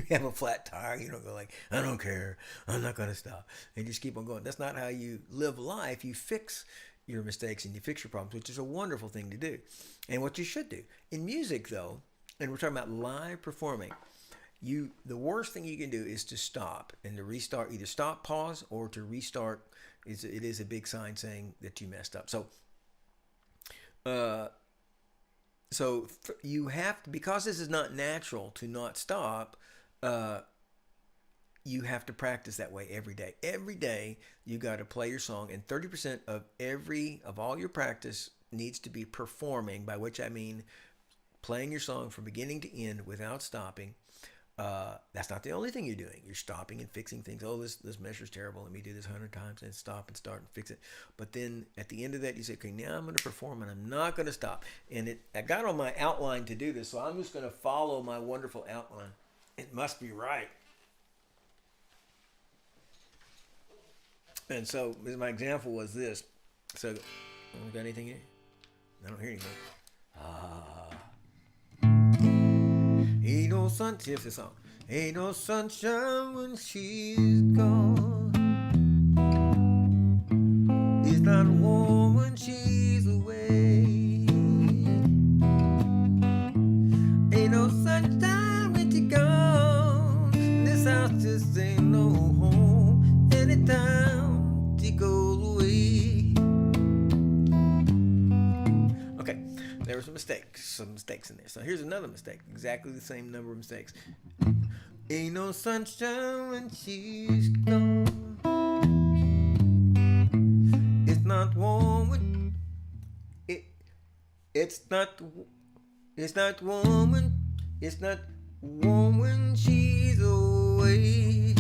have a flat tire. You don't go like, I don't care, I'm not going to stop, and just keep on going. That's not how you live life. You fix your mistakes and you fix your problems, which is a wonderful thing to do, and what you should do. In music, though, and we're talking about live performing, the worst thing you can do is to stop and to restart. Either stop, pause, or to restart. It is a big sign saying that you messed up. So you have to, because this is not natural to not stop. You have to practice that way every day. Every day you got to play your song, and 30% of all your practice needs to be performing. By which I mean playing your song from beginning to end without stopping. That's not the only thing you're doing. You're stopping and fixing things. Oh, this measure's terrible. Let me do this 100 times, and stop and start and fix it. But then at the end of that, you say, okay, now I'm going to perform, and I'm not going to stop. And I got on my outline to do this, so I'm just going to follow my wonderful outline. It must be right. And so my example was this. So, got anything here? I don't hear anything. Ain't no sun. Here's the song. Ain't no sunshine when she's gone. It's not warm when she's away. Ain't no sunshine when she's gone. This house just ain't no home anytime she goes away. Okay, there were some mistakes in there. So here's another mistake. Exactly the same number of mistakes. Ain't no sunshine when she's gone. It's not warm when it's not warm when she's away.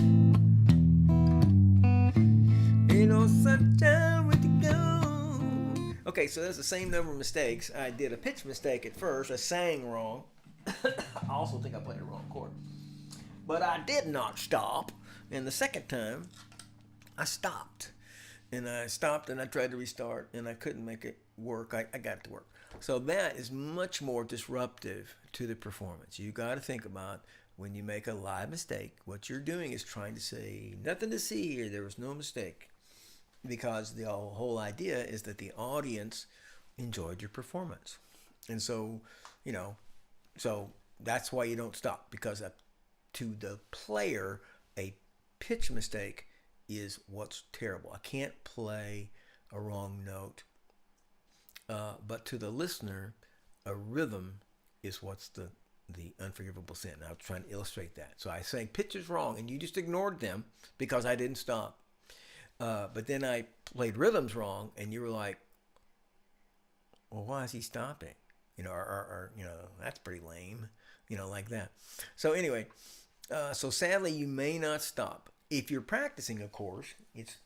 Ain't no sunshine when she's gone. Okay, so that's the same number of mistakes. I did a pitch mistake at first. I sang wrong. I also think I played the wrong chord. But I did not stop. And the second time, I stopped. And I stopped and I tried to restart, and I couldn't make it work. I got it to work. So that is much more disruptive to the performance. You got to think about when you make a live mistake, what you're doing is trying to say, nothing to see here, there was no mistake. Because the whole idea is that the audience enjoyed your performance. And so, so that's why you don't stop, because to the player, a pitch mistake is what's terrible. I can't play a wrong note. But to the listener, a rhythm is what's the unforgivable sin. I was trying to illustrate that. So I sang pitches wrong, and you just ignored them because I didn't stop. But then I played rhythms wrong, and you were like, well, why is he stopping? Or that's pretty lame, like that. So anyway, so sadly, you may not stop. If you're practicing, of course, it's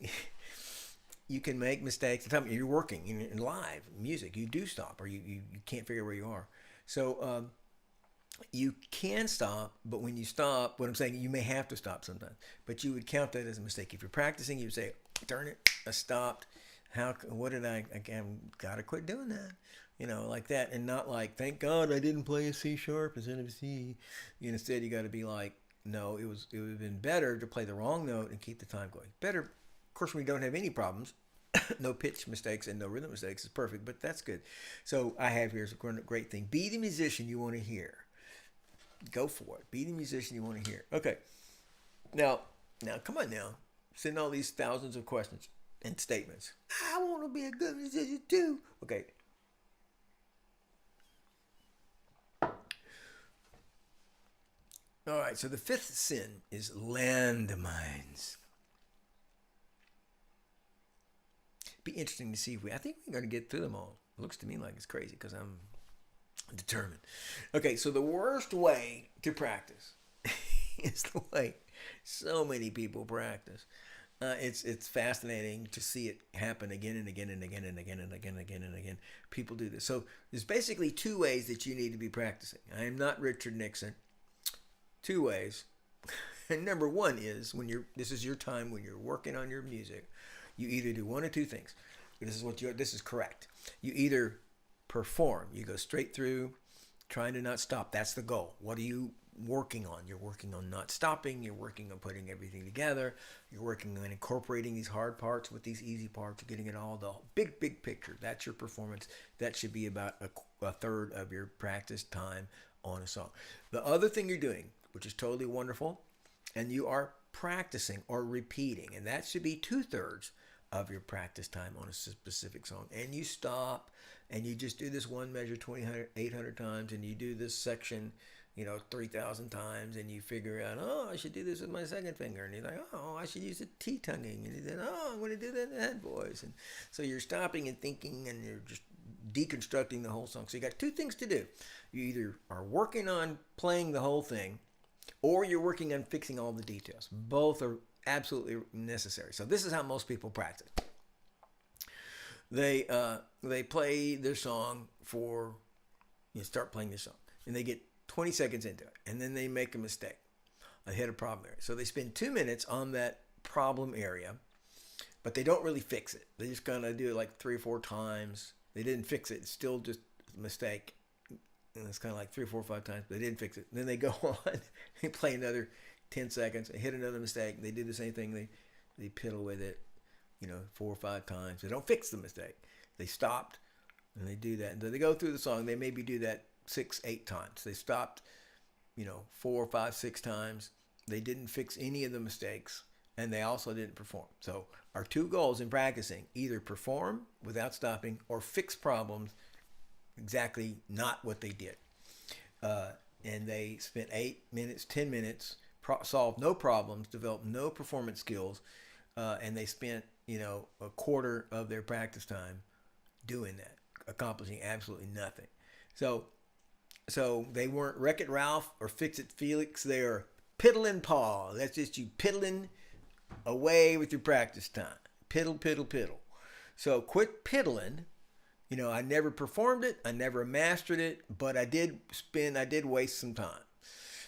you can make mistakes. The time you're working in live music, you do stop, or you can't figure where you are. So you can stop, but when you stop, what I'm saying, you may have to stop sometimes. But you would count that as a mistake. If you're practicing, you would say, darn it, I stopped. What did I gotta quit doing that. Like that, and not like, thank God I didn't play a C sharp instead of a C. Instead, you got to be like, no, it would have been better to play the wrong note and keep the time going. Better, of course, when you don't have any problems, no pitch mistakes and no rhythm mistakes is perfect, but that's good. So I have here's a great thing. Be the musician you want to hear. Go for it. Be the musician you want to hear. Okay. Now, come on now. Send all these thousands of questions and statements. I want to be a good musician too. Okay. All right, so the fifth sin is landmines. Be interesting to see I think we're going to get through them all. It looks to me like it's crazy because I'm determined. Okay, so the worst way to practice is the way so many people practice. It's fascinating to see it happen again and again and again and again and again and again and again. People do this. So there's basically two ways that you need to be practicing. I am not Richard Nixon. Two ways. And number one is this is your time when you're working on your music. You either do one or two things. This is correct. You either perform. You go straight through, trying to not stop. That's the goal. What are you working on? You're working on not stopping. You're working on putting everything together. You're working on incorporating these hard parts with these easy parts, getting it all, the big picture. That's your performance. That should be about a third of your practice time on a song. The other thing you're doing, which is totally wonderful, and you are practicing or repeating, and that should be 2/3 of your practice time on a specific song. And you stop, and you just do this one measure 800 times, and you do this section 3,000 times, and you figure out, oh, I should do this with my second finger, and you're like, oh, I should use the T-tonguing, and then, oh, I'm going to do that in the head voice. And so you're stopping and thinking, and you're just deconstructing the whole song. So you got two things to do. You either are working on playing the whole thing, or you're working on fixing all the details. Both are absolutely necessary. So this is how most people practice. They play their song start playing their song, and they get 20 seconds into it, and then they make a mistake. They hit a problem area. So they spend 2 minutes on that problem area, but they don't really fix it. They just kind of do it like 3 or 4 times. They didn't fix it. It's still just a mistake. And it's kind of like 3 or 4 or 5 times, but they didn't fix it. And then they go on, they play another 10 seconds, they hit another mistake. They do the same thing. They piddle with it, 4 or 5 times. They don't fix the mistake. They stopped, and they do that. And then they go through the song. They maybe do that 6, 8 times. They stopped, 4, 5, 6 times. They didn't fix any of the mistakes, and they also didn't perform. So our 2 goals in practicing, either perform without stopping or fix problems exactly not what they did. And they spent 8 minutes, 10 minutes, solved no problems, developed no performance skills, and they spent, a quarter of their practice time doing that, accomplishing absolutely nothing. So they weren't Wreck-It Ralph or Fix-It Felix. They are piddling Paul. That's just you piddling away with your practice time. Piddle, piddle, piddle. So quit piddling. I never performed it. I never mastered it, but I did waste some time.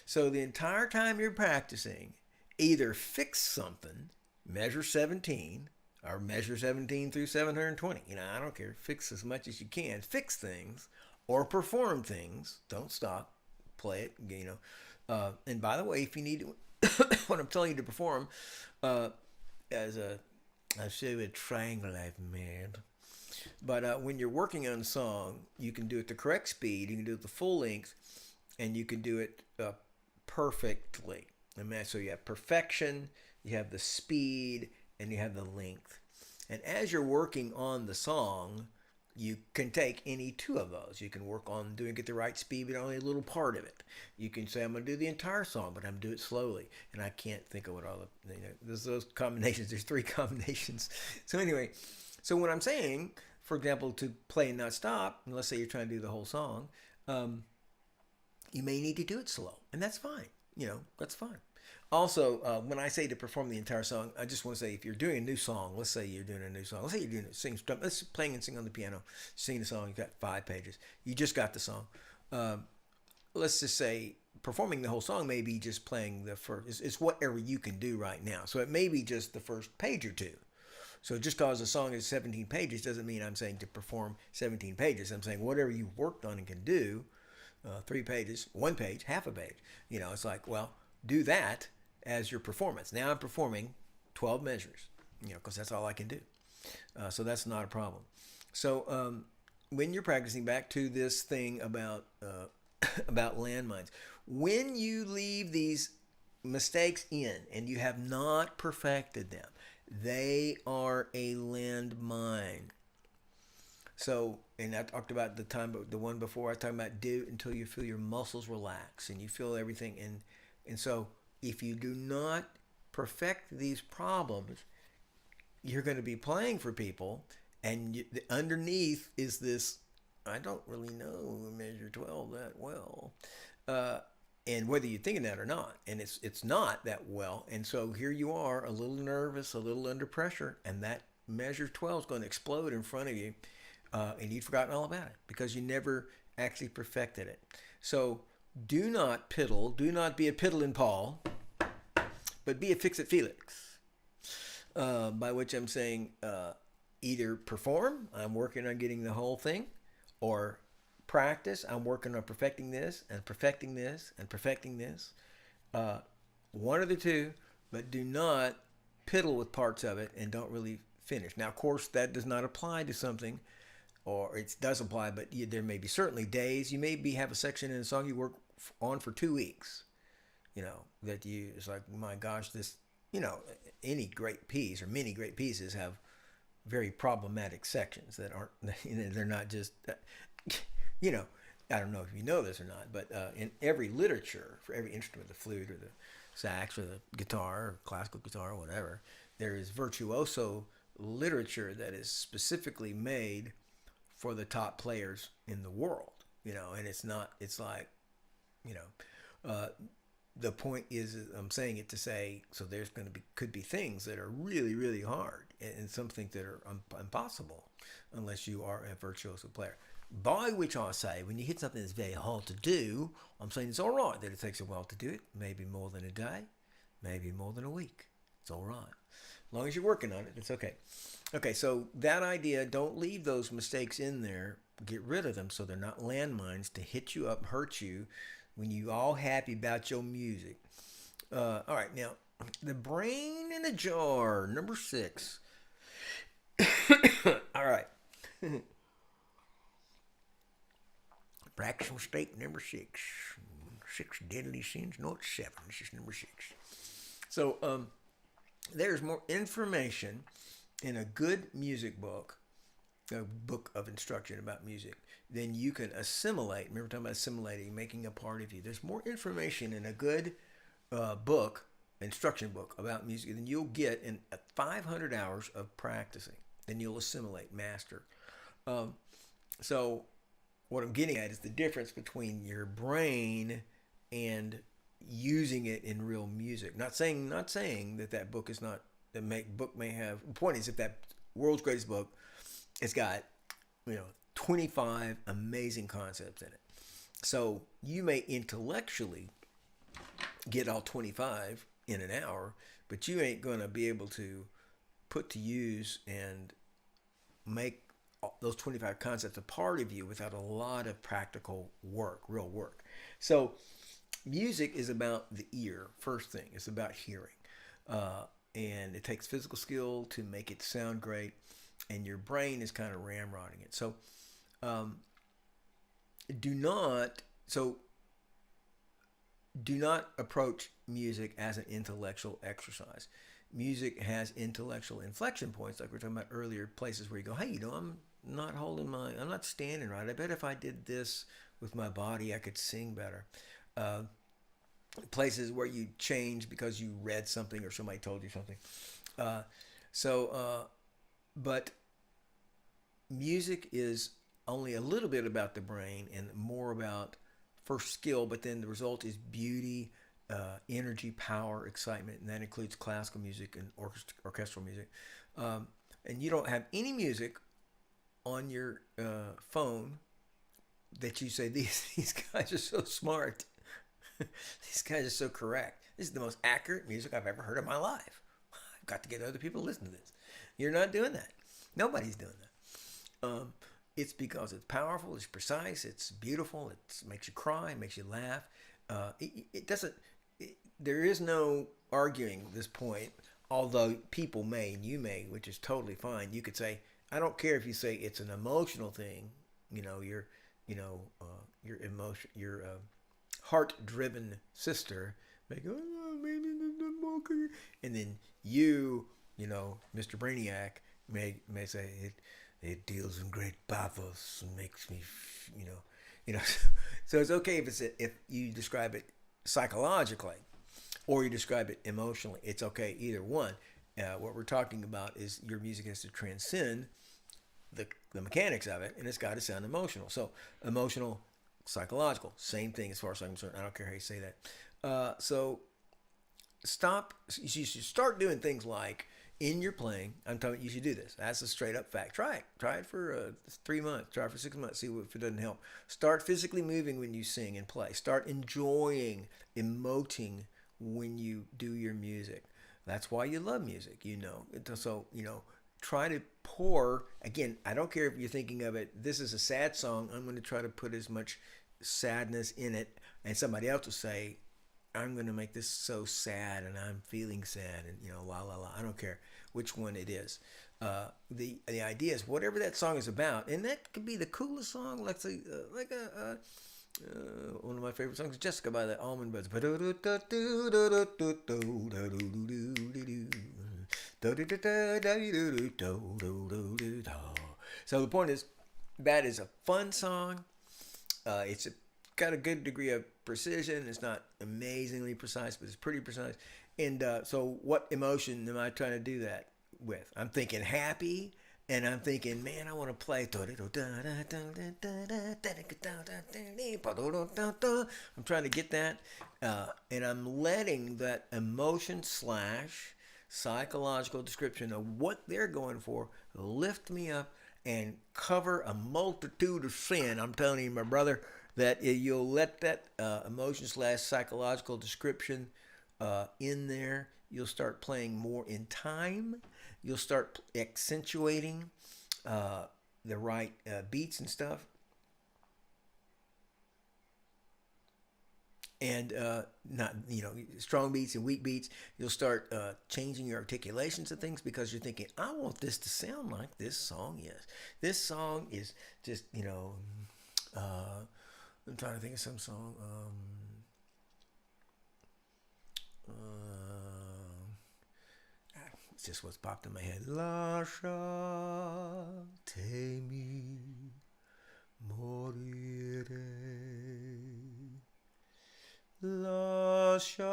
So the entire time you're practicing, either fix something, measure 17, or measure 17 through 720. I don't care. Fix as much as you can. Fix things or perform things. Don't stop. Play it, And by the way, if you need what I'm telling you to perform, I'll show you a triangle I've made. But when you're working on a song, you can do it the correct speed, you can do it the full length, and you can do it perfectly. So you have perfection, you have the speed, and you have the length. And as you're working on the song, you can take any two of those. You can work on doing it the right speed, but only a little part of it. You can say, I'm going to do the entire song, but I'm going to do it slowly. And I can't think of what all the, there's those combinations. There's three combinations. So anyway, so what I'm saying, for example, to play and not stop, and let's say you're trying to do the whole song, you may need to do it slow. And that's fine. That's fine. Also, when I say to perform the entire song, I just want to say if you're doing a new song, let's say you're doing a new song, let's say you're doing let's playing and sing on the piano, sing the song, you've got 5 pages, you just got the song. Let's just say performing the whole song may be just playing the first, it's whatever you can do right now. So it may be just the first page or two. So just because a song is 17 pages doesn't mean I'm saying to perform 17 pages. I'm saying whatever you've worked on and can do, 3 pages, 1 page, half a page. It's like, well, do that as your performance. Now I'm performing 12 measures, because that's all I can do. So that's not a problem. So when you're practicing, back to this thing about about landmines, when you leave these mistakes in and you have not perfected them, they are a landmine. So, and I talked about the one before, I talked about do it until you feel your muscles relax and you feel everything. And so if you do not perfect these problems, you're going to be playing for people, and underneath is this, I don't really know measure 12 that well. And whether you're thinking that or not, and it's not that well. And so here you are, a little nervous, a little under pressure, and that measure 12 is going to explode in front of you, and you've forgotten all about it because you never actually perfected it. So do not piddle, do not be a piddling Paul, but be a fix-it Felix. By which I'm saying either perform, I'm working on getting the whole thing, or practice, I'm working on perfecting this and perfecting this and perfecting this. One of the two, but do not piddle with parts of it and don't really finish. Now, of course, that does not apply to something, or it does apply, but there may be certainly days. You may have a section in a song you work on for 2 weeks, that it's like, my gosh, this, any great piece or many great pieces have very problematic sections that aren't, they're not just, I don't know if you know this or not, but in every literature, for every instrument, the flute or the sax or the guitar or classical guitar or whatever, there is virtuoso literature that is specifically made for the top players in the world, and it's like, the point is, I'm saying it to say, so there's could be things that are really, really hard, and some things that are impossible unless you are a virtuoso player. By which I say, when you hit something that's very hard to do, I'm saying it's all right that it takes a while to do it, maybe more than a day, maybe more than a week. It's all right. As long as you're working on it, it's okay. Okay, so that idea, don't leave those mistakes in there. Get rid of them so they're not landmines to hit you up, hurt you when you all happy about your music. All right, now, the brain in a jar, number 6. All right. Practice mistake number 6. 6 deadly sins. No, it's 7. This is number 6. So, there's more information in a good music book, a book of instruction about music, than you can assimilate. Remember talking about assimilating, making a part of you. There's more information in a good book, instruction book about music than you'll get in 500 hours of practicing. Then you'll assimilate, master. So what I'm getting at is the difference between your brain and using it in real music. Not saying that book is not, book may have, the point is, if that world's greatest book, it's got 25 amazing concepts in it. So you may intellectually get all 25 in an hour, but you ain't going to be able to put to use and make those 25 concepts a part of you without a lot of practical work, real work. So music is about the ear, first thing. It's about hearing. And it takes physical skill to make it sound great, and your brain is kind of ramrodding it. So do not approach music as an intellectual exercise. music has intellectual inflection points, like we were talking about earlier, places where you go, hey, I'm not standing right. I bet if I did this with my body, I could sing better. Uh, Places where you change because you read something or somebody told you something. Uh, but music is only a little bit about the brain and more about first skill, but then the result is beauty, energy, power, excitement, and that includes classical music and orchestral music. Um, and you don't have any music on your phone that you say these guys are so smart. These guys are so correct. This is the most accurate music I've ever heard in my life. I've got to get other people to listen to this. You're not doing that. Nobody's doing that. It's because it's powerful, it's precise, it's beautiful, it makes you cry, it makes you laugh. It doesn't. There is no arguing this point. Although people may, and you may, which is totally fine. You could say, I don't care if you say it's an emotional thing. Your emotion, your heart-driven sister may go, oh, maybe and then Mr. Brainiac may say it deals in great pathos and makes me, you know. So it's okay if you describe it psychologically, or you describe it emotionally. It's okay either one. What we're talking about is your music has to transcend the mechanics of it, and it's got to sound emotional. So emotional, psychological, same thing as far as I'm concerned. I don't care how you say that. So you should start doing things like in your playing. I'm telling you should do this. That's a straight up fact. Try it for 3 months. Try it for 6 months. See if it doesn't help. Start physically moving when you sing and play. Start enjoying, emoting when you do your music. That's why you love music. So try to pour. Again, I don't care if you're thinking of it, this is a sad song, I'm going to try to put as much sadness in it, and somebody else will say, I'm going to make this so sad and I'm feeling sad, and la la la. I don't care which one it is. The idea is whatever that song is about, and that could be the coolest song, let's say, one of my favorite songs is Jessica by the Allman Brothers. So the point is, that is a fun song. It's got a good degree of precision. It's not amazingly precise, but it's pretty precise. And so what emotion am I trying to do that with? I'm thinking happy, and I'm thinking, man, I want to play. I'm trying to get that. And I'm letting that emotion / psychological description of what they're going for lift me up and cover a multitude of sin. I'm telling you, my brother, that you'll let that emotion / psychological description in there. You'll start playing more in time. You'll start accentuating the right beats and stuff. And not strong beats and weak beats. You'll start changing your articulations of things because you're thinking, I want this to sound like this song is. This song is just I'm trying to think of some song. It's just what's popped in my head. Lasciatemi morire. Lasciatemi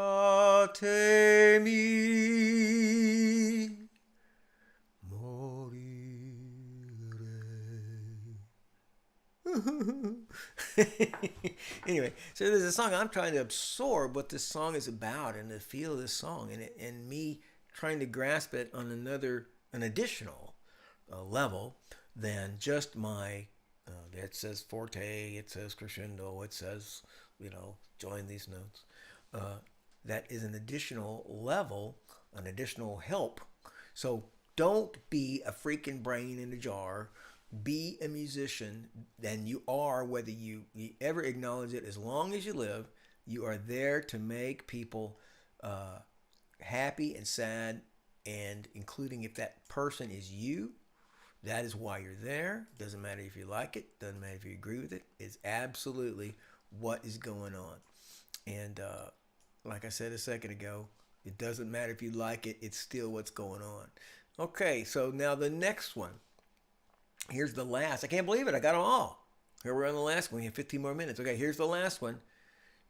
morire. Anyway, so there's a song I'm trying to absorb what this song is about and the feel of this song, and me trying to grasp it on an additional level than just my. It says forte, it says crescendo, it says join these notes. That is an additional level, an additional help. So don't be a freaking brain in a jar. Be a musician, and you are, whether you ever acknowledge it, as long as you live, you are there to make people happy and sad, and including if that person is you. That is why you're there. Doesn't matter if you like it. Doesn't matter if you agree with it. It's absolutely what is going on. And like I said a second ago, It doesn't matter if you like it, it's still what's going on. Okay, so now the next one. Here's the last. I can't believe it. I got them all. Here we're on the last one. We have 15 more minutes. Okay, here's the last one.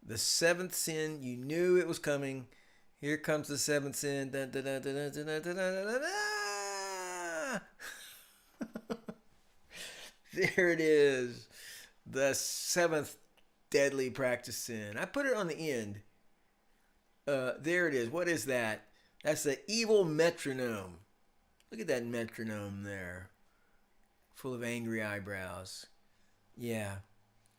The seventh sin. You knew it was coming. Here comes the seventh sin. Da, da, da, da, da, da, da, da, da, da. There it is. The seventh deadly practice sin. I put it on the end. There it is. What is that? That's the evil metronome. Look at that metronome there. Full of angry eyebrows. Yeah.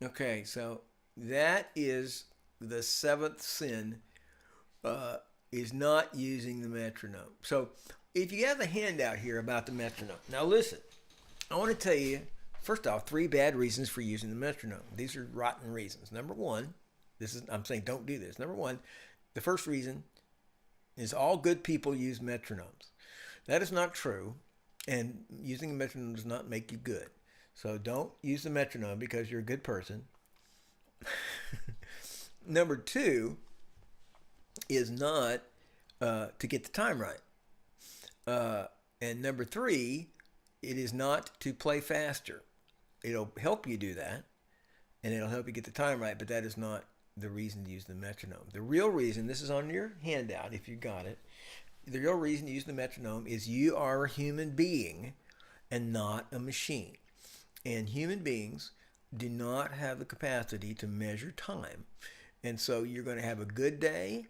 Okay, so that is the seventh sin, is not using the metronome. So if you have a handout here about the metronome. Now listen, I want to tell you, first off, 3 bad reasons for using the metronome. These are rotten reasons. Number one, I'm saying don't do this. Number one, the first reason is all good people use metronomes. That is not true. And using a metronome does not make you good. So don't use the metronome because you're a good person. Number 2 is not to get the time right. And number 3, it is not to play faster. It'll help you do that, and it'll help you get the time right, but that is not the reason to use the metronome. The real reason, this is on your handout if you got it, the real reason to use the metronome is you are a human being and not a machine. And human beings do not have the capacity to measure time. And so you're going to have a good day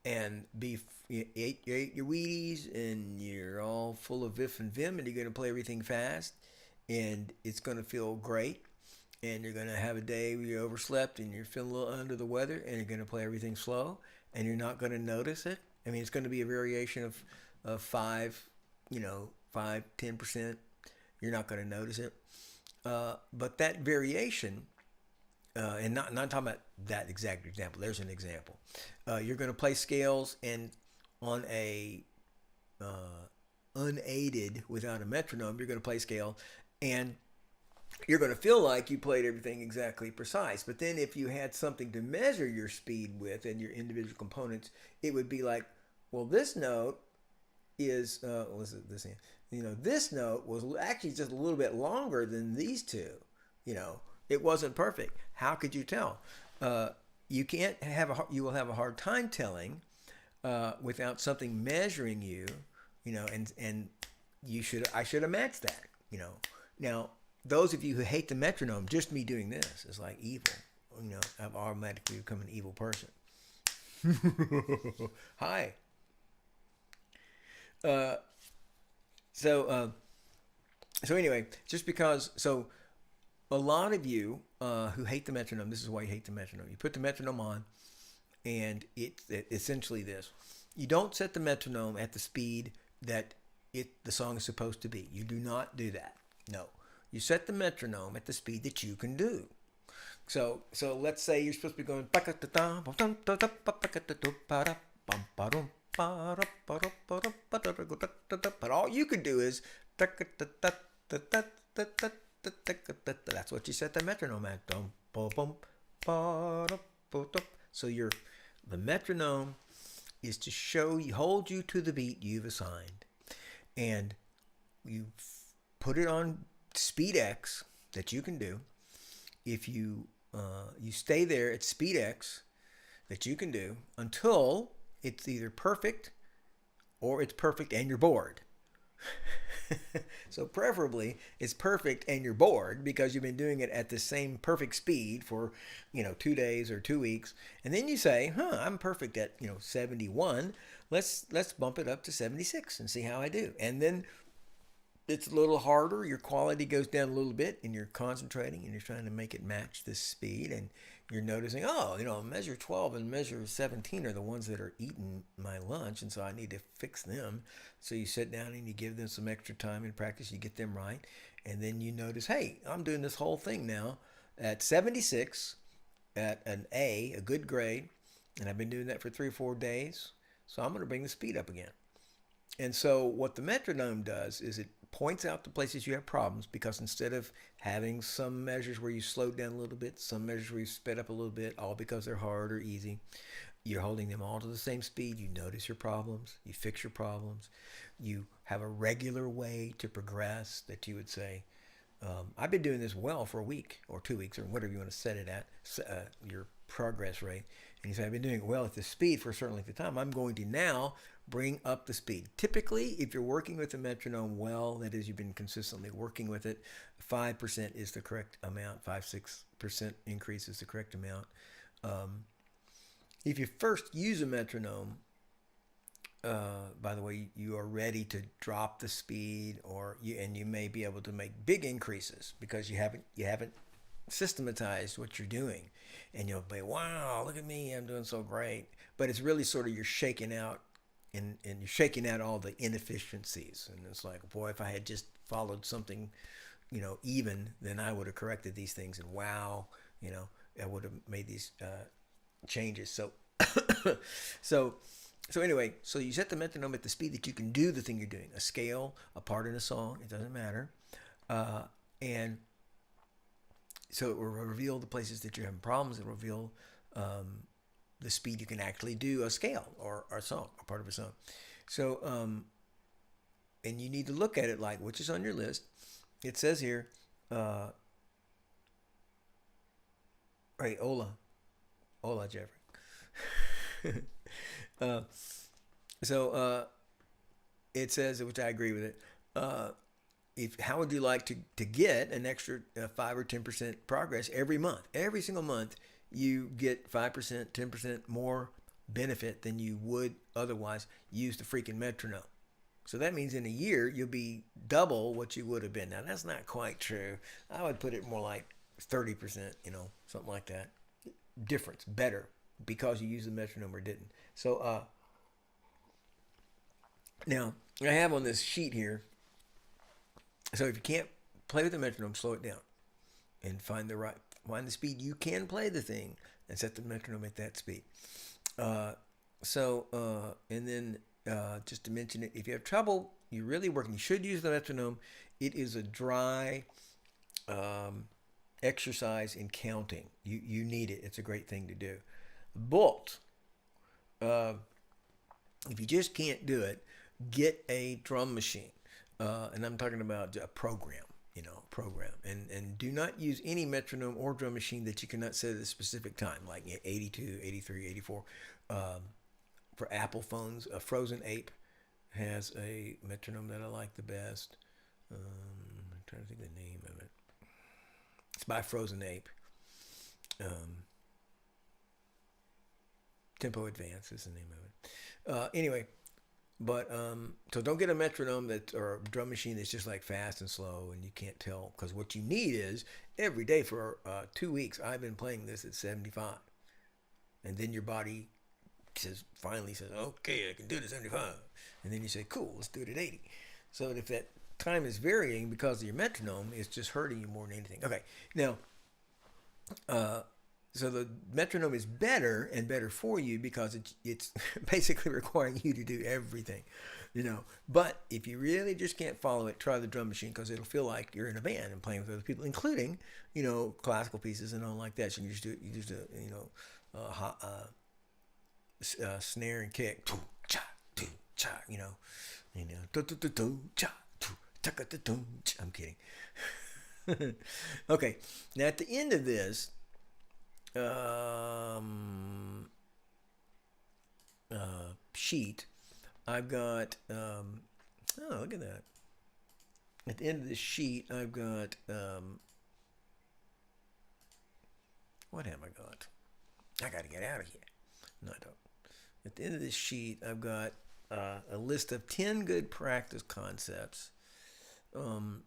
and you ate your Wheaties and you're all full of viff and vim and you're going to play everything fast and it's going to feel great. And you're going to have a day where you overslept and you're feeling a little under the weather and you're going to play everything slow and you're not going to notice it. I mean, it's going to be a variation of 10%. You're not going to notice it. But that variation, and not talking about that exact example. There's an example. You're going to play scales and on a unaided, without a metronome, you're going to play scale and you're going to feel like you played everything exactly precise. But then if you had something to measure your speed with and your individual components, it would be like, well, this note is, this note was actually just a little bit longer than these two. It wasn't perfect. How could you tell? You will have a hard time telling without something measuring you, and I should have matched that, Now, those of you who hate the metronome, just me doing this is like evil. I've automatically become an evil person. Hi. So anyway, just because, a lot of you who hate the metronome, this is why you hate the metronome. You put the metronome on, and it's essentially this. You don't set the metronome at the speed that the song is supposed to be. You do not do that. No. You set the metronome at the speed that you can do. So let's say you're supposed to be going, but all you could do is, that's what you set the metronome at. So the metronome is to hold you to the beat you've assigned, and you put it on speed X that you can do. If you stay there at speed X that you can do until it's either perfect or it's perfect and you're bored. So preferably it's perfect and you're bored because you've been doing it at the same perfect speed for 2 days or 2 weeks, and then you say, I'm perfect at 71. Let's bump it up to 76 and see how I do. And then it's a little harder. Your quality goes down a little bit, and you're concentrating, and you're trying to make it match this speed, and you're noticing, measure 12 and measure 17 are the ones that are eating my lunch, and so I need to fix them. So you sit down and you give them some extra time in practice. You get them right, and then you notice, hey, I'm doing this whole thing now at 76 at an A, a good grade, and I've been doing that for 3 or 4 days, so I'm going to bring the speed up again. And so what the metronome does is it points out the places you have problems, because instead of having some measures where you slowed down a little bit, some measures where you sped up a little bit, all because they're hard or easy, You're holding them all to the same speed. You notice your problems. You fix your problems. You have a regular way to progress that you would say, I've been doing this well for a week or 2 weeks or whatever you want to set it at, your progress rate. And you say, I've been doing well at this speed for a certain length of time. I'm going to now bring up the speed. Typically, if you're working with the metronome well, that is, you've been consistently working with it, 5% is the correct amount. 5-6% increase is the correct amount. If you first use a metronome, by the way, you are ready to drop the speed, and you may be able to make big increases because you haven't systematized what you're doing, and you'll be, wow, look at me, I'm doing so great. But it's really sort of you're shaking out, and you're shaking out all the inefficiencies, and it's like, boy, if I had just followed something, even, then I would have corrected these things, and wow, I would have made these changes. So anyway, so you set the metronome at the speed that you can do the thing you're doing, a scale, a part in a song, it doesn't matter. And so it will reveal the places that you're having problems. It will reveal the speed you can actually do a scale or a song, or part of a song. So, and you need to look at it like, which is on your list. It says here, right, Hola, Jeffrey. It says, which I agree with it. How would you like to get an extra 5 or 10% progress every month? Every single month, you get 5%, 10% more benefit than you would otherwise use the freaking metronome. So that means in a year, you'll be double what you would have been. Now, that's not quite true. I would put it more like 30%, something like that. Difference, better, because you used the metronome or didn't. So now I have on this sheet here. So if you can't play with the metronome, slow it down and find the speed you can play the thing and set the metronome at that speed. And then just to mention it, if you have trouble, you're really working, you should use the metronome. It is a dry exercise in counting. You need it. It's a great thing to do. But if you just can't do it, get a drum machine. And I'm talking about a program, and do not use any metronome or drum machine that you cannot set at a specific time, like 82, 83, 84. For Apple phones, a Frozen Ape has a metronome that I like the best. I'm trying to think of the name of it. It's by Frozen Ape. Tempo Advance is the name of it. Anyway, but so don't get a metronome or a drum machine that's just like fast and slow and you can't tell, because what you need is every day for 2 weeks I've been playing this at 75, and then your body finally says, okay, I can do it at 75, and then you say, cool, let's do it at 80. So if that time is varying because of your metronome, it's just hurting you more than anything. Okay, now so the metronome is better and better for you because it's basically requiring you to do everything, But if you really just can't follow it, try the drum machine, because it'll feel like you're in a band and playing with other people, including, classical pieces and all like that. So you just do snare and kick, cha, cha, I'm kidding. Okay, now at the end of this. Sheet, I've got look at that. At the end of this sheet, I've got what have I got? I got to get out of here. No, I don't. At the end of this sheet, I've got a list of 10 good practice concepts,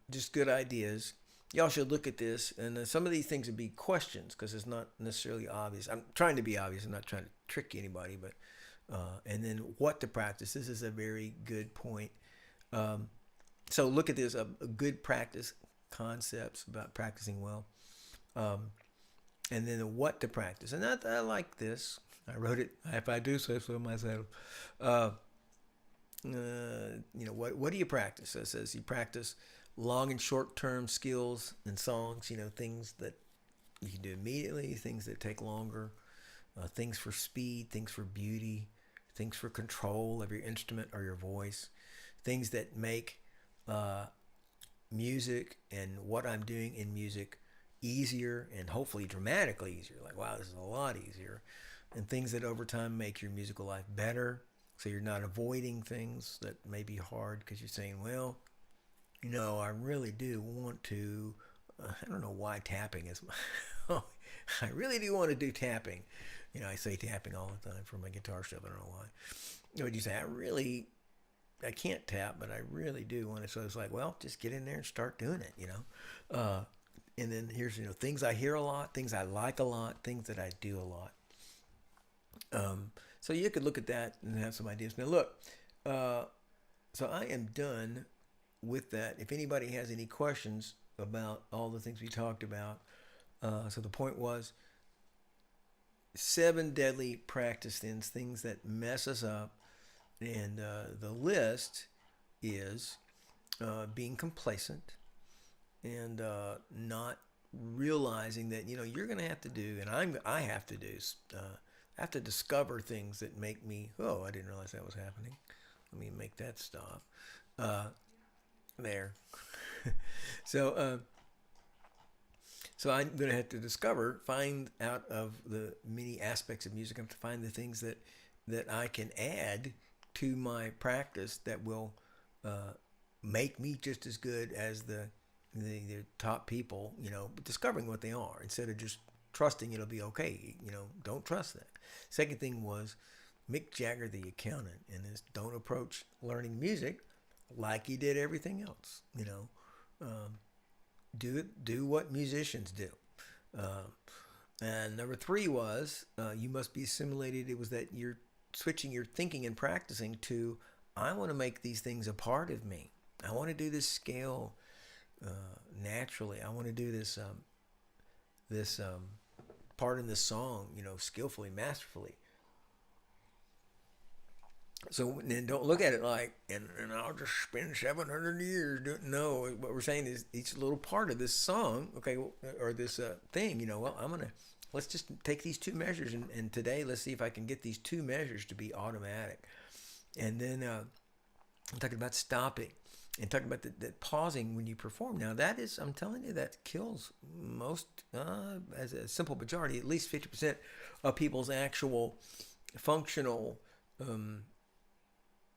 just good ideas. Y'all should look at this, and some of these things would be questions because it's not necessarily obvious. I'm trying to be obvious. I'm not trying to trick anybody, but and then what to practice. This is a very good point. So look at this, a good practice concepts about practicing well, and then what to practice. And I like this. I wrote it. If I do say so myself. What do you practice? So it says you practice long and short-term skills and songs, things that you can do immediately, things that take longer. things for speed, things for beauty, things for control of your instrument or your voice, things that make uh, music and what I'm doing in music easier and hopefully dramatically easier. Like, wow, this is a lot easier. And things that over time make your musical life better. So you're not avoiding things that may be hard because you're saying, well, I really do want to. I don't know why tapping is. I really do want to do tapping. I say tapping all the time for my guitar stuff. I don't know why. Would you say I can't tap, but I really do want to. So it's like, well, just get in there and start doing it. And then here's things I hear a lot, things I like a lot, things that I do a lot. So you could look at that and have some ideas. Now look, uh, so I am done with that. If anybody has any questions about all the things we talked about, so the point was 7 deadly practice sins, things that mess us up, and the list is being complacent and not realizing that you're going to have to do, and I have to do. I have to discover things that make me. Oh, I didn't realize that was happening. Let me make that stop. Uh, there. so so I'm going to have to find out of the many aspects of music. I have to find the things that I can add to my practice that will make me just as good as the top people. Discovering what they are instead of just trusting it'll be okay. Don't trust that. Second thing was Mick Jagger, the accountant, and is don't approach learning music like he did everything else. Um, do what musicians do. Uh, and number 3 was you must be assimilated. It was that you're switching your thinking and practicing to I want to make these things a part of me. I want to do this scale naturally. I want to do this part in this song, skillfully, masterfully. So then don't look at it like, and I'll just spend 700 years doing. No, what we're saying is each little part of this song, okay, or this thing, well, let's just take these 2 measures, and today let's see if I can get these 2 measures to be automatic. And then I'm talking about stopping and talking about that pausing when you perform. Now that is, I'm telling you, that kills most, as a simple majority, at least 50% of people's actual functional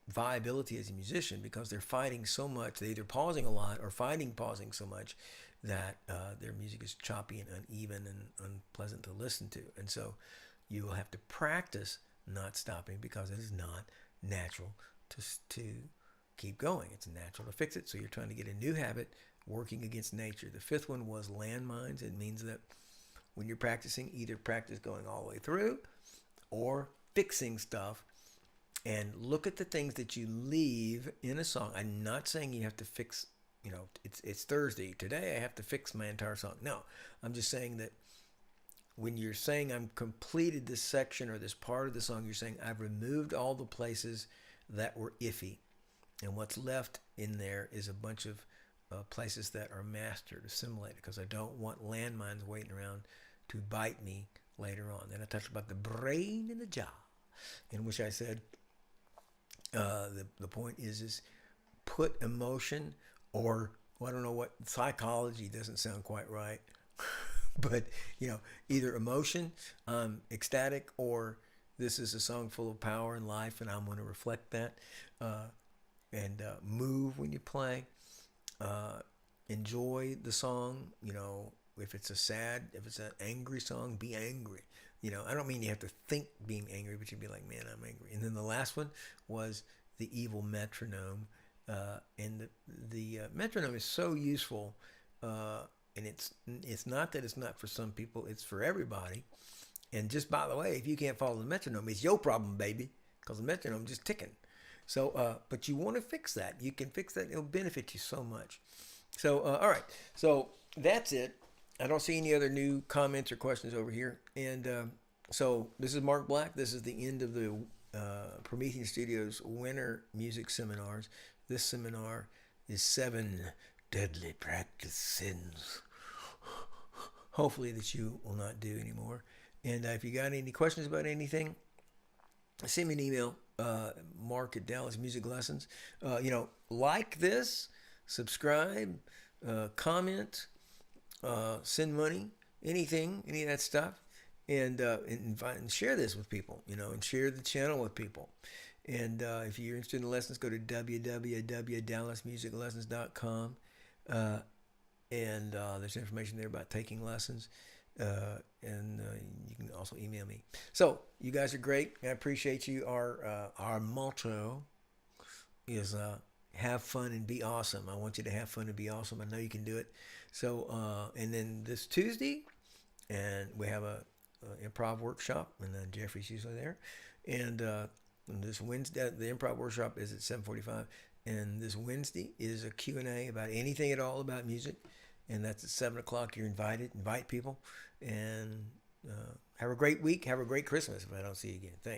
viability as a musician, because they're fighting so much. They're either pausing a lot or fighting pausing so much that their music is choppy and uneven and unpleasant to listen to. And so you will have to practice not stopping, because it is not natural to keep going. It's natural to fix it. So you're trying to get a new habit working against nature. The 5th one was landmines. It means that when you're practicing, either practice going all the way through or fixing stuff. And look at the things that you leave in a song. I'm not saying you have to fix, it's Thursday. Today I have to fix my entire song. No, I'm just saying that when you're saying I'm completed this section or this part of the song, you're saying I've removed all the places that were iffy. And what's left in there is a bunch of places that are mastered, assimilated, because I don't want landmines waiting around to bite me later on. Then I touched about the brain and the jaw, in which I said, the point is put emotion, or well, I don't know what, psychology doesn't sound quite right, but either emotion, ecstatic, or this is a song full of power and life, and I'm going to reflect that, and move when you play, enjoy the song. If it's if it's an angry song, be angry. I don't mean you have to think being angry, but you'd be like, man, I'm angry. And then the last one was the evil metronome. And the metronome is so useful. And it's not that it's not for some people, it's for everybody. And just by the way, if you can't follow the metronome, it's your problem, baby, because the metronome is just ticking. So, but you want to fix that. You can fix that. It'll benefit you so much. So, all right. So that's it. I don't see any other new comments or questions over here. And so this is Mark Black. This is the end of the Promethean Studios Winter Music Seminars. This seminar is 7 deadly practice sins, hopefully, that you will not do anymore. And if you got any questions about anything, send me an email, Mark at Dallas Music Lessons. Like this, subscribe, comment, send money, anything, any of that stuff, and invite and share this with people, and share the channel with people. And if you're interested in lessons, go to www.dallasmusiclessons.com, uh, and there's information there about taking lessons. And you can also email me. So you guys are great. I appreciate you. Our motto is have fun and be awesome. I want you to have fun and be awesome. I know you can do it. So and then this Tuesday, and we have a improv workshop, and then Jeffrey's usually there. And this Wednesday, the improv workshop is at 7:45, and this Wednesday is a Q&A about anything at all about music, and that's at 7 o'clock. You're invited. Invite people, and have a great week. Have a great Christmas if I don't see you again. Thanks.